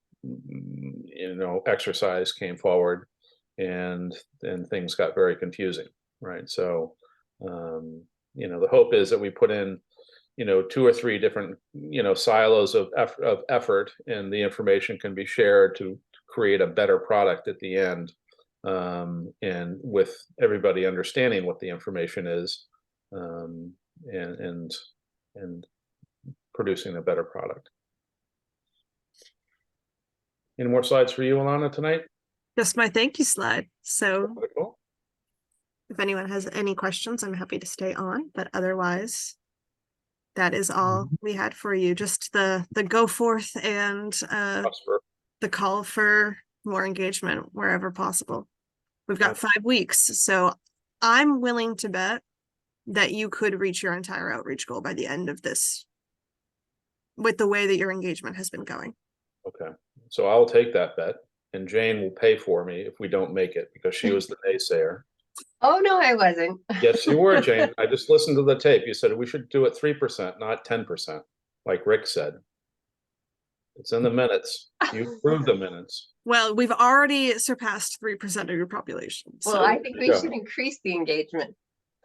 exercise came forward, and things got very confusing, right? So, the hope is that we put in, 2 or 3 different, silos of effort, and the information can be shared to create a better product at the end. And with everybody understanding what the information is, and producing a better product. Any more slides for you, Alana, tonight? Just my thank you slide. So Cool. if anyone has any questions, I'm happy to stay on, but otherwise that is all we had for you. Just the go forth and the call for more engagement wherever possible. We've got 5 weeks, so I'm willing to bet that you could reach your entire outreach goal by the end of this with the way that your engagement has been going. Okay, so I'll take that bet, and Jane will pay for me if we don't make it, because she was the naysayer. Oh, no, I wasn't. Yes, you were, Jane. I just listened to the tape. You said we should do it 3%, not 10%, like Rick said. It's in the minutes. You proved the minutes. Well, we've already surpassed 3% of your population. Well, So I think we should increase the engagement.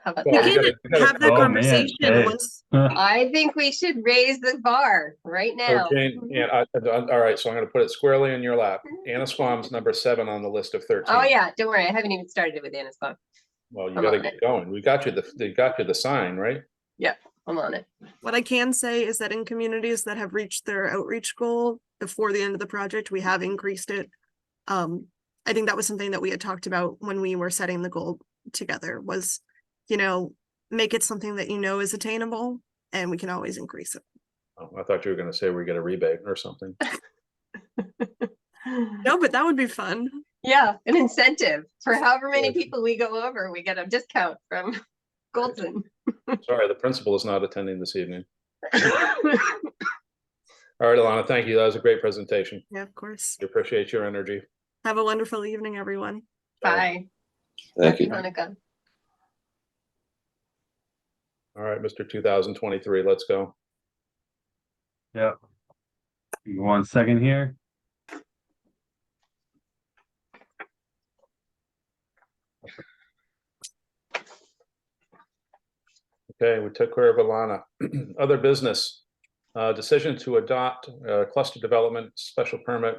How about Well, we that? can have that Oh, man, conversation hey. once. I think we should raise the bar right now. So Jane, all right, so I'm going to put it squarely in your lap. Annisquam's number 7 on the list of 13. Oh, yeah, don't worry. I haven't even started it with Annisquam. Well, you I'm got to on get it. going. We got you the sign, right? Yeah, I'm on it. What I can say is that in communities that have reached their outreach goal before the end of the project, we have increased it. I think that was something that we had talked about when we were setting the goal together was, make it something that is attainable, and we can always increase it. Oh, I thought you were going to say we get a rebate or something. No, but that would be fun. Yeah, an incentive for however many Yes. people we go over, we get a discount from Goldson. Sorry, the principal is not attending this evening. All right, Alana, thank you. That was a great presentation. Yeah, of course. We appreciate your energy. Have a wonderful evening, everyone. Bye. Thank Happy you. Hanukkah. All right, Mr. 2023, let's go. Yep. Give me 1 second here. Okay, we took care of Alana. Other business, decision to adopt cluster development special permit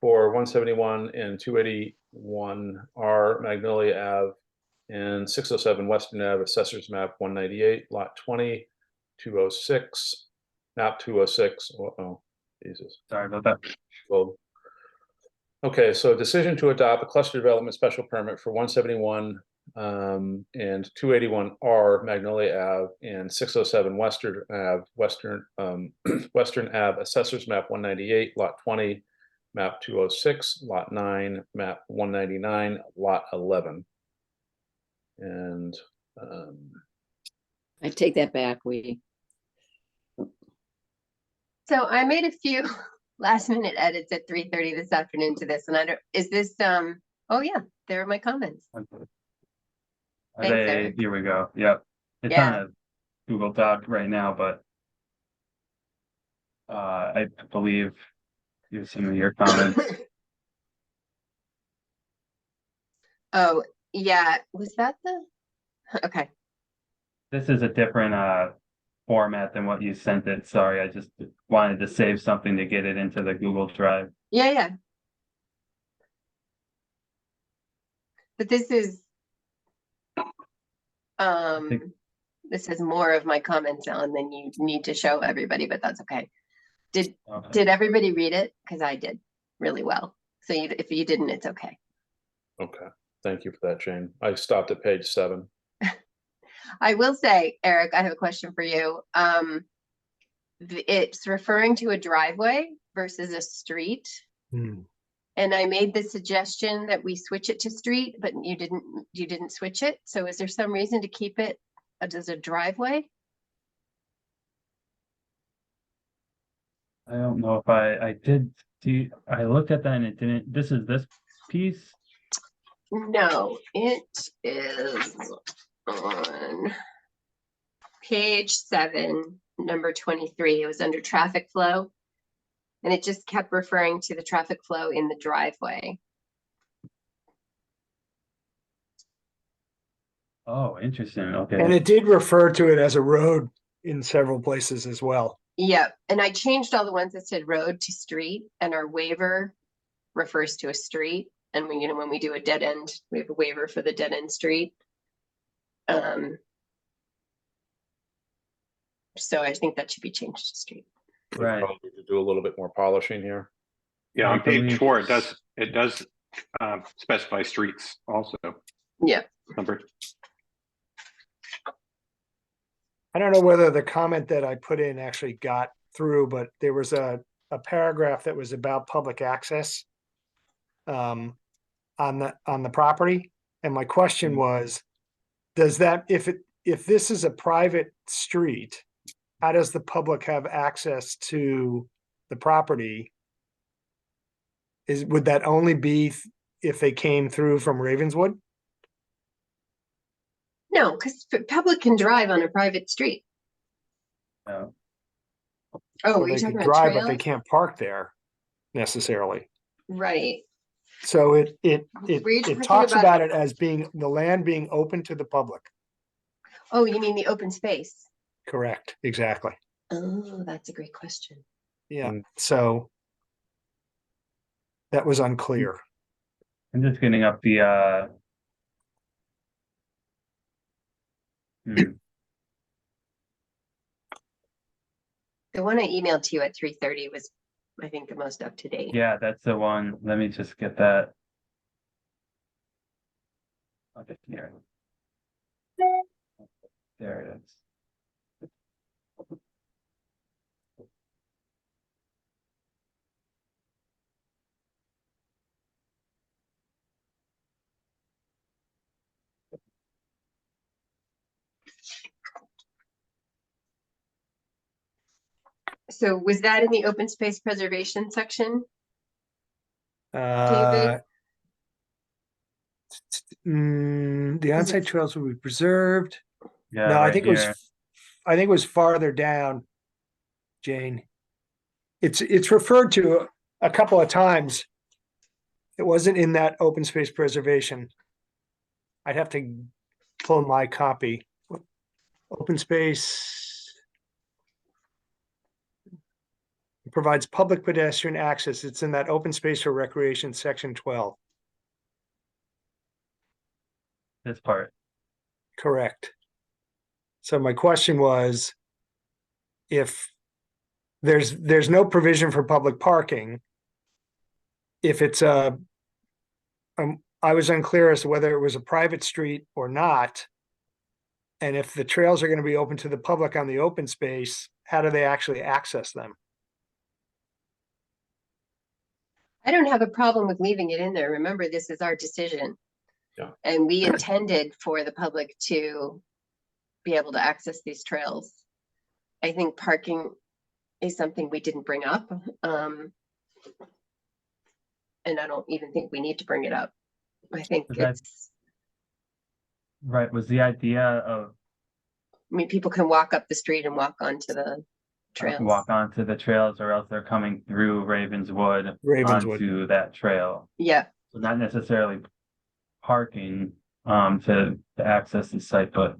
for 171 and 281R Magnolia Ave and 607 Western Ave, Assessors Map 198, Lot 20, 206, map 206. Oh, Jesus. Sorry about that. Well, okay, so decision to adopt a cluster development special permit for 171 and 281R Magnolia Ave and 607 Western Ave, Western Ave, Assessors Map 198, Lot 20, map 206, Lot 9, map 199, Lot 11. And I take that back. So I made a few last minute edits at 3:30 this afternoon to this, and I don't, is this, oh yeah, there are my comments. Thanks, Eric. Here we go. Yep. It's Yeah. on a Google Doc right now, but I believe you some of your comments. Oh, yeah, was that the, okay, This is a different format than what you sent it. Sorry, I just wanted to save something to get it into the Google Drive. yeah. But this is, this is more of my comments on than you need to show everybody, but that's okay. Okay. Did everybody read it? Because I did really well. So if you didn't, it's okay. okay, thank you for that, Jane. I stopped at page 7. I will say, Eric, I have a question for you. It's referring to a driveway versus a street. And I made the suggestion that we switch it to street, but you didn't switch it. So is there some reason to keep it as a driveway? I don't know if I did do, I looked at that and it didn't, this is this piece. No, it is on page 7, number 23. It was under traffic flow. And it just kept referring to the traffic flow in the driveway. Oh, interesting. Okay. And it did refer to it as a road in several places as well. Yeah, and I changed all the ones that said road to street, and our waiver refers to a street. And we, when we do a dead end, we have a waiver for the dead end street. So I think that should be changed to street. We Right. probably need to do a little bit more polishing here. Yeah, I on page believe- 4, it does specify streets also. Yeah. Number. I don't know whether the comment that I put in actually got through, but there was a paragraph that was about public access on the property. And my question was, does that, if this is a private street, how does the public have access to the property? Would that only be if they came through from Ravenswood? No, because public can drive on a private street. No. Oh, Or were you they talking could about drive, but they trails? can't park there necessarily. Right. So it Were you talking talks about- about it as being the land being open to the public. Oh, you mean the open space? Correct, exactly. Oh, that's a great question. Yeah, Mm. so that was unclear. I'm just getting up the The one I emailed to you at 3:30 was, I think, the most up to date. yeah, that's the one. Let me just get that. Okay, here. There it is. So was that in the open space preservation section? The onsite trails will be preserved. Yeah, No, I right think here. I think it was farther down, Jane. It's referred to a couple of times. It wasn't in that open space preservation. I'd have to pull my copy. Open space provides public pedestrian access. It's in that open space for recreation, section 12. This part. Correct. So my question was, if there's no provision for public parking, if it's I was unclear as to whether it was a private street or not. And if the trails are going to be open to the public on the open space, how do they actually access them? I don't have a problem with leaving it in there. Remember, this is our decision. Yeah. And we intended for the public to be able to access these trails. I think parking is something we didn't bring up. And I don't even think we need to bring it up. I think Okay. it's, Right, was the idea of I mean, people can walk up the street and walk onto the trails. walk onto the trails, or else they're coming through Ravenswood Ravenswood. onto that trail. Yeah, So not necessarily parking to access the site, but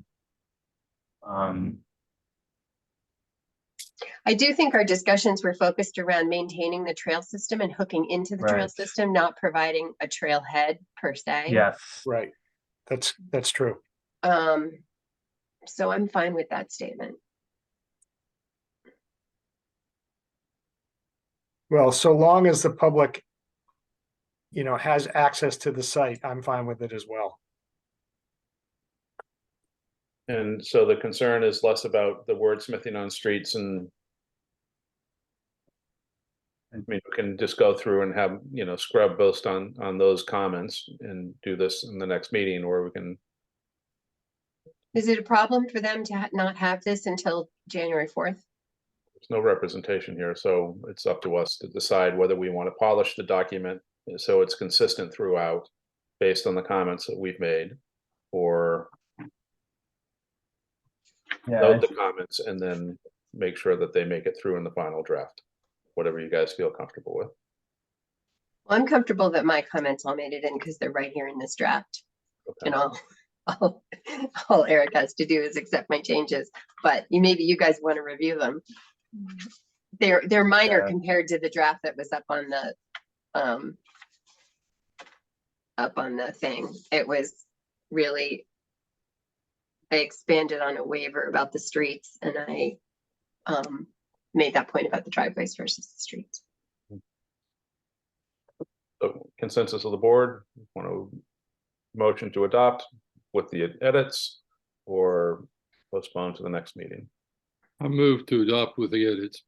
I do think our discussions were focused around maintaining the trail system and hooking into the trail Right. system, not providing a trailhead per se. yes. Right. That's true. So I'm fine with that statement. Well, so long as the public, has access to the site, I'm fine with it as well. And so the concern is less about the wordsmithing on streets and. I mean, we can just go through and have, scrub both on those comments and do this in the next meeting, or we can. Is it a problem for them to not have this until January 4th? There's no representation here, so it's up to us to decide whether we want to polish the document so it's consistent throughout based on the comments that we've made, or Yeah, note the comments and then make sure that they make it through in the final draft, whatever you guys feel comfortable with. Well, I'm comfortable that my comments all made it in because they're right here in this draft. Okay. And all Eric has to do is accept my changes, but maybe you guys want to review them. They're minor Yeah. compared to the draft that was up on the thing. It was really, I expanded on a waiver about the streets, and I made that point about the driveways versus the streets. So consensus of the board, want to motion to adopt with the edits or postpone to the next meeting? I move to adopt with the edits.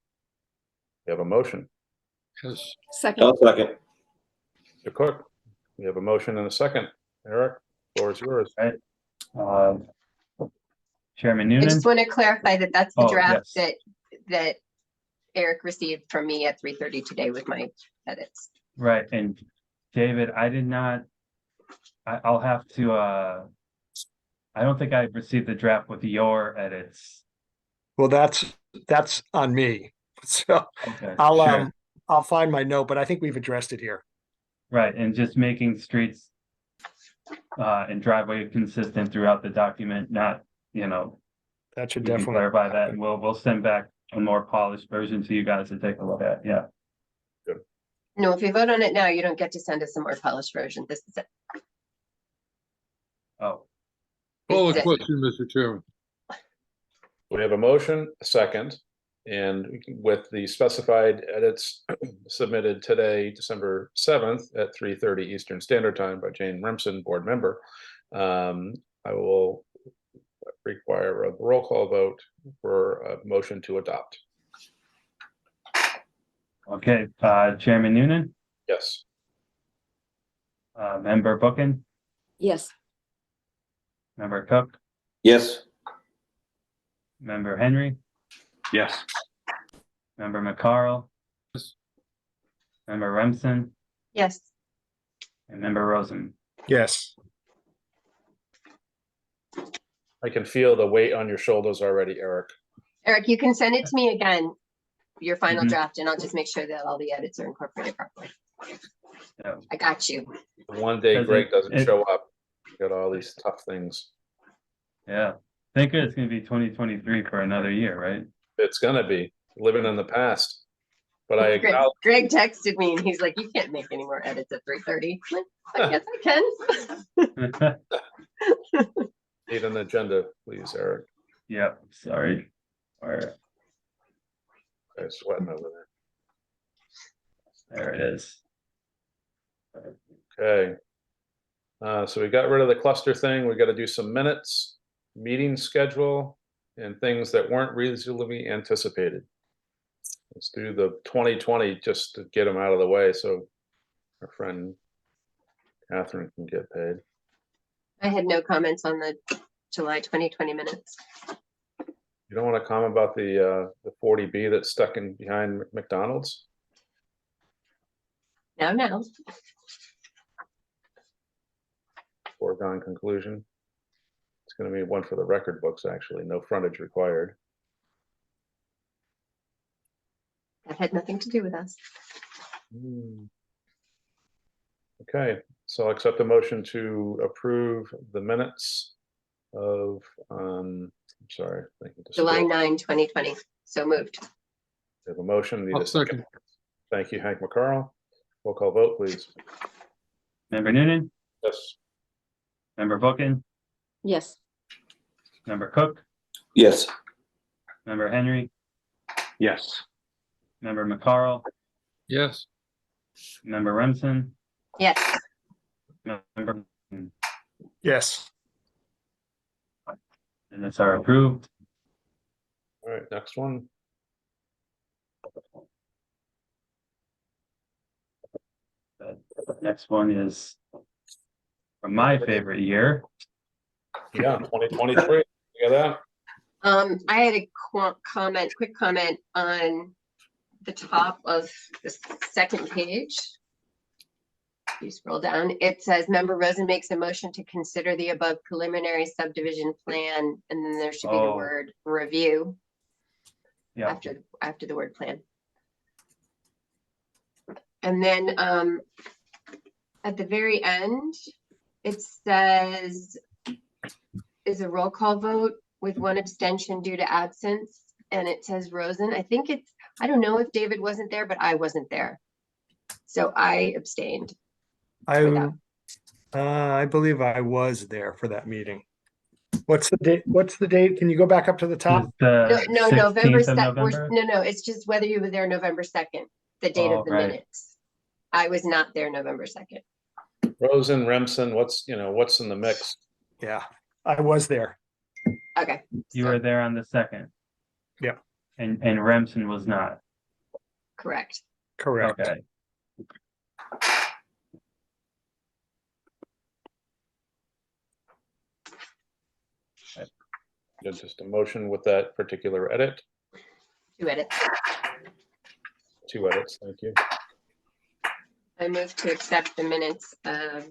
We have a motion. Yes. Second, Mr. Cook, we have a motion and a second. Eric, floor is yours. Chairman I Noonan. just want to clarify that that's the Oh, draft yes. that Eric received from me at 3:30 today with my edits. Right, and David, I did not, I'll have to, I don't think I received the draft with your edits. Well, that's on me. So Okay, I'll sure. I'll find my note, but I think we've addressed it here. Right, and just making streets and driveway consistent throughout the document, not, That should we can definitely clarify that, and we'll send back a more polished version to you guys to take a look at, yeah. No, if you vote on it now, you don't get to send us a more polished version. This is it. Oh, Call This a is it. question, Mr. Chairman. We have a motion, a second, and with the specified edits submitted today, December 7th at 3:30 Eastern Standard Time by Jane Remsen, board member. I will require a roll call vote for a motion to adopt. okay, Chairman Noonan, Yes. Member Bookin, yes. Member Cook, Yes. Member Henry, Yes. Member McCarl. Member Remsen Yes. and Member Rosen. Yes. I can feel the weight on your shoulders already, Eric. Eric, you can send it to me again, your final Mhm. draft, and I'll just make sure that all the edits are incorporated properly. Yeah. I got you. One day Does Greg it- doesn't it- show up. Got all these tough things. Yeah. Think it's gonna be 2023 for another year, right? It's gonna be living in the past. But I Greg, acknowledge, Greg texted me and he's like, you can't make any more edits at 3:30. I guess I can. need an agenda, please, Eric. Yep, sorry. Or I'm sweating over there it is. there. Okay. So we got rid of the cluster thing. We got to do some minutes, meeting schedule, and things that weren't reasonably anticipated. Let's do the 2020 just to get them out of the way so our friend Catherine can get paid. I had no comments on the July 2020 minutes. You don't want to comment about the 40B that's stuck in behind McDonald's? No. Foregone conclusion. It's going to be one for the record books, actually. No frontage required. That had nothing to do with us. Okay, so I'll accept a motion to approve the minutes of, I'm sorry. thank you, July 9, 2020. So moved. We have a motion. Need I'll a second. second. Thank you, Hank McCarl. Roll call vote, please. Member Noonan, Yes. Member Bookin, Yes. Member Cook, Yes. Member Henry, Yes. Member McCarl, Yes. Member Remsen, Yes. Member, Yes. minutes are approved. All right, next one. The next one is from my favorite year. Yeah, 2023. You got that? I had a quick comment on the top of the second page. You scroll down, it says member Rosen makes a motion to consider the above preliminary subdivision plan, and then there should be the Oh. word review Yeah, after the word plan. And then at the very end, it says is a roll call vote with one abstention due to absence, and it says Rosen. I think it's, I don't know if David wasn't there, but I wasn't there. So I abstained. I believe I was there for that meeting. What's the date? What's the date? Can you go back up to the top? It's the No, November 16th of 2nd. November. No, it's just whether you were there November 2nd, the date Oh, of the right. minutes. I was not there November 2nd. Rosen, Remsen, what's in the mix? Yeah, I was there. Okay. You so were there on the 2nd. Yep. And Remsen was not. correct. Correct. Okay. Just a motion with that particular edit. 2 edits. 2 edits, thank you. I move to accept the minutes of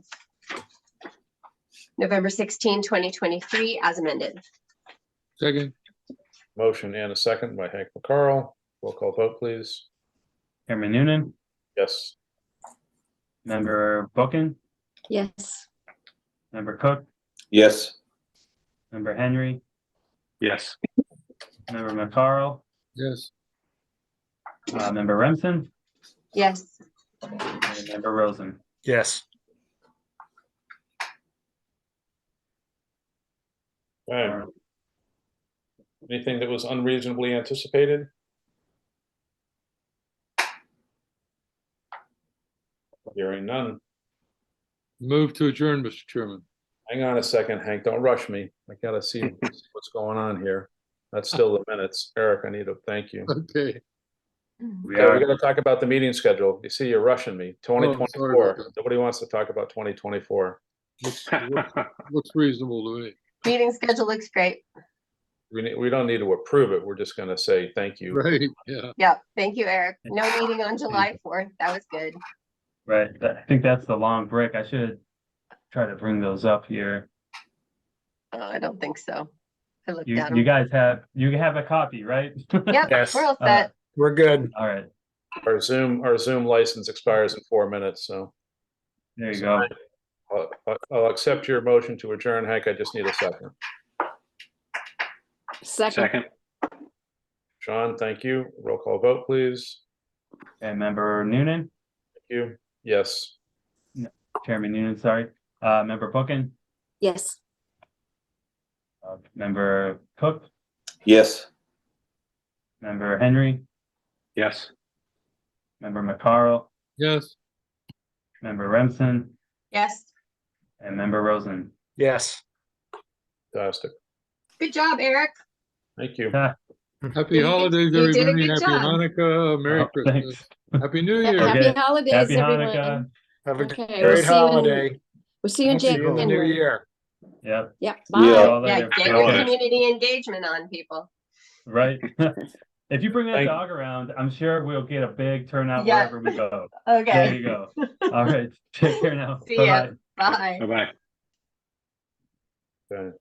November 16, 2023 as amended. Second. Motion and a second by Hank McCarl. Roll call vote, please. Chairman Noonan, Yes. Member Bookin, Yes. Member Cook, Yes. Member Henry, Yes. Member McCarl, Yes. Member Remsen, Yes. and Member Rosen. Yes. Okay. Anything that was unreasonably anticipated? Hearing none. Move to adjourn, Mr. Chairman. Hang on a second, Hank, don't rush me. I gotta see what's going on here. That's still the minutes. Eric, I need to thank you. Okay. We Okay, we're are, gonna talk about the meeting schedule. You see, you're rushing me. sorry about 2024. that. Nobody wants to talk about 2024. Looks reasonable to me. Meeting schedule looks great. we don't need to approve it. We're just gonna say thank you. Right, yeah. Yeah, thank you, Eric. No meeting on July 4th. That was good. Right, I think that's the long break. I should try to bring those up here. I don't think so. I looked You at you them. guys have a copy, right? Yep, Yes. we're all Uh, set. We're good. All right, Our Zoom license expires in 4 minutes, so there you go. I'll accept your motion to adjourn. Hank, I just need a second. Second, Sean, thank you. Roll call vote, please. And member Noonan, Thank you. Yes. Chairman Noonan, sorry, member Bookin, Yes. member Cook, Yes. member Henry, yes. member McCarl, Yes. member Remsen, Yes, and member Rosen. Yes. Fantastic. good job, Eric. Thank you. Happy You did- holidays, you did a everybody. good Happy job. Hanukkah, Merry Oh, Christmas, thanks. Happy New Ha- Year. Okay. Happy holidays, Happy everyone. Hanukkah. Have a Okay, we'll great see you in- holiday. We'll see you in See you in the new January. year. Yep. Yep, Yeah. bye. Y'all Yeah, later. get Happy your holidays. community engagement on, people. Right. If you bring that Thank- dog around, I'm sure we'll get a big turnout Yeah. wherever we go. There Okay, you go. All right. Take care now. See ya. Bye-bye. bye. Bye-bye. Okay.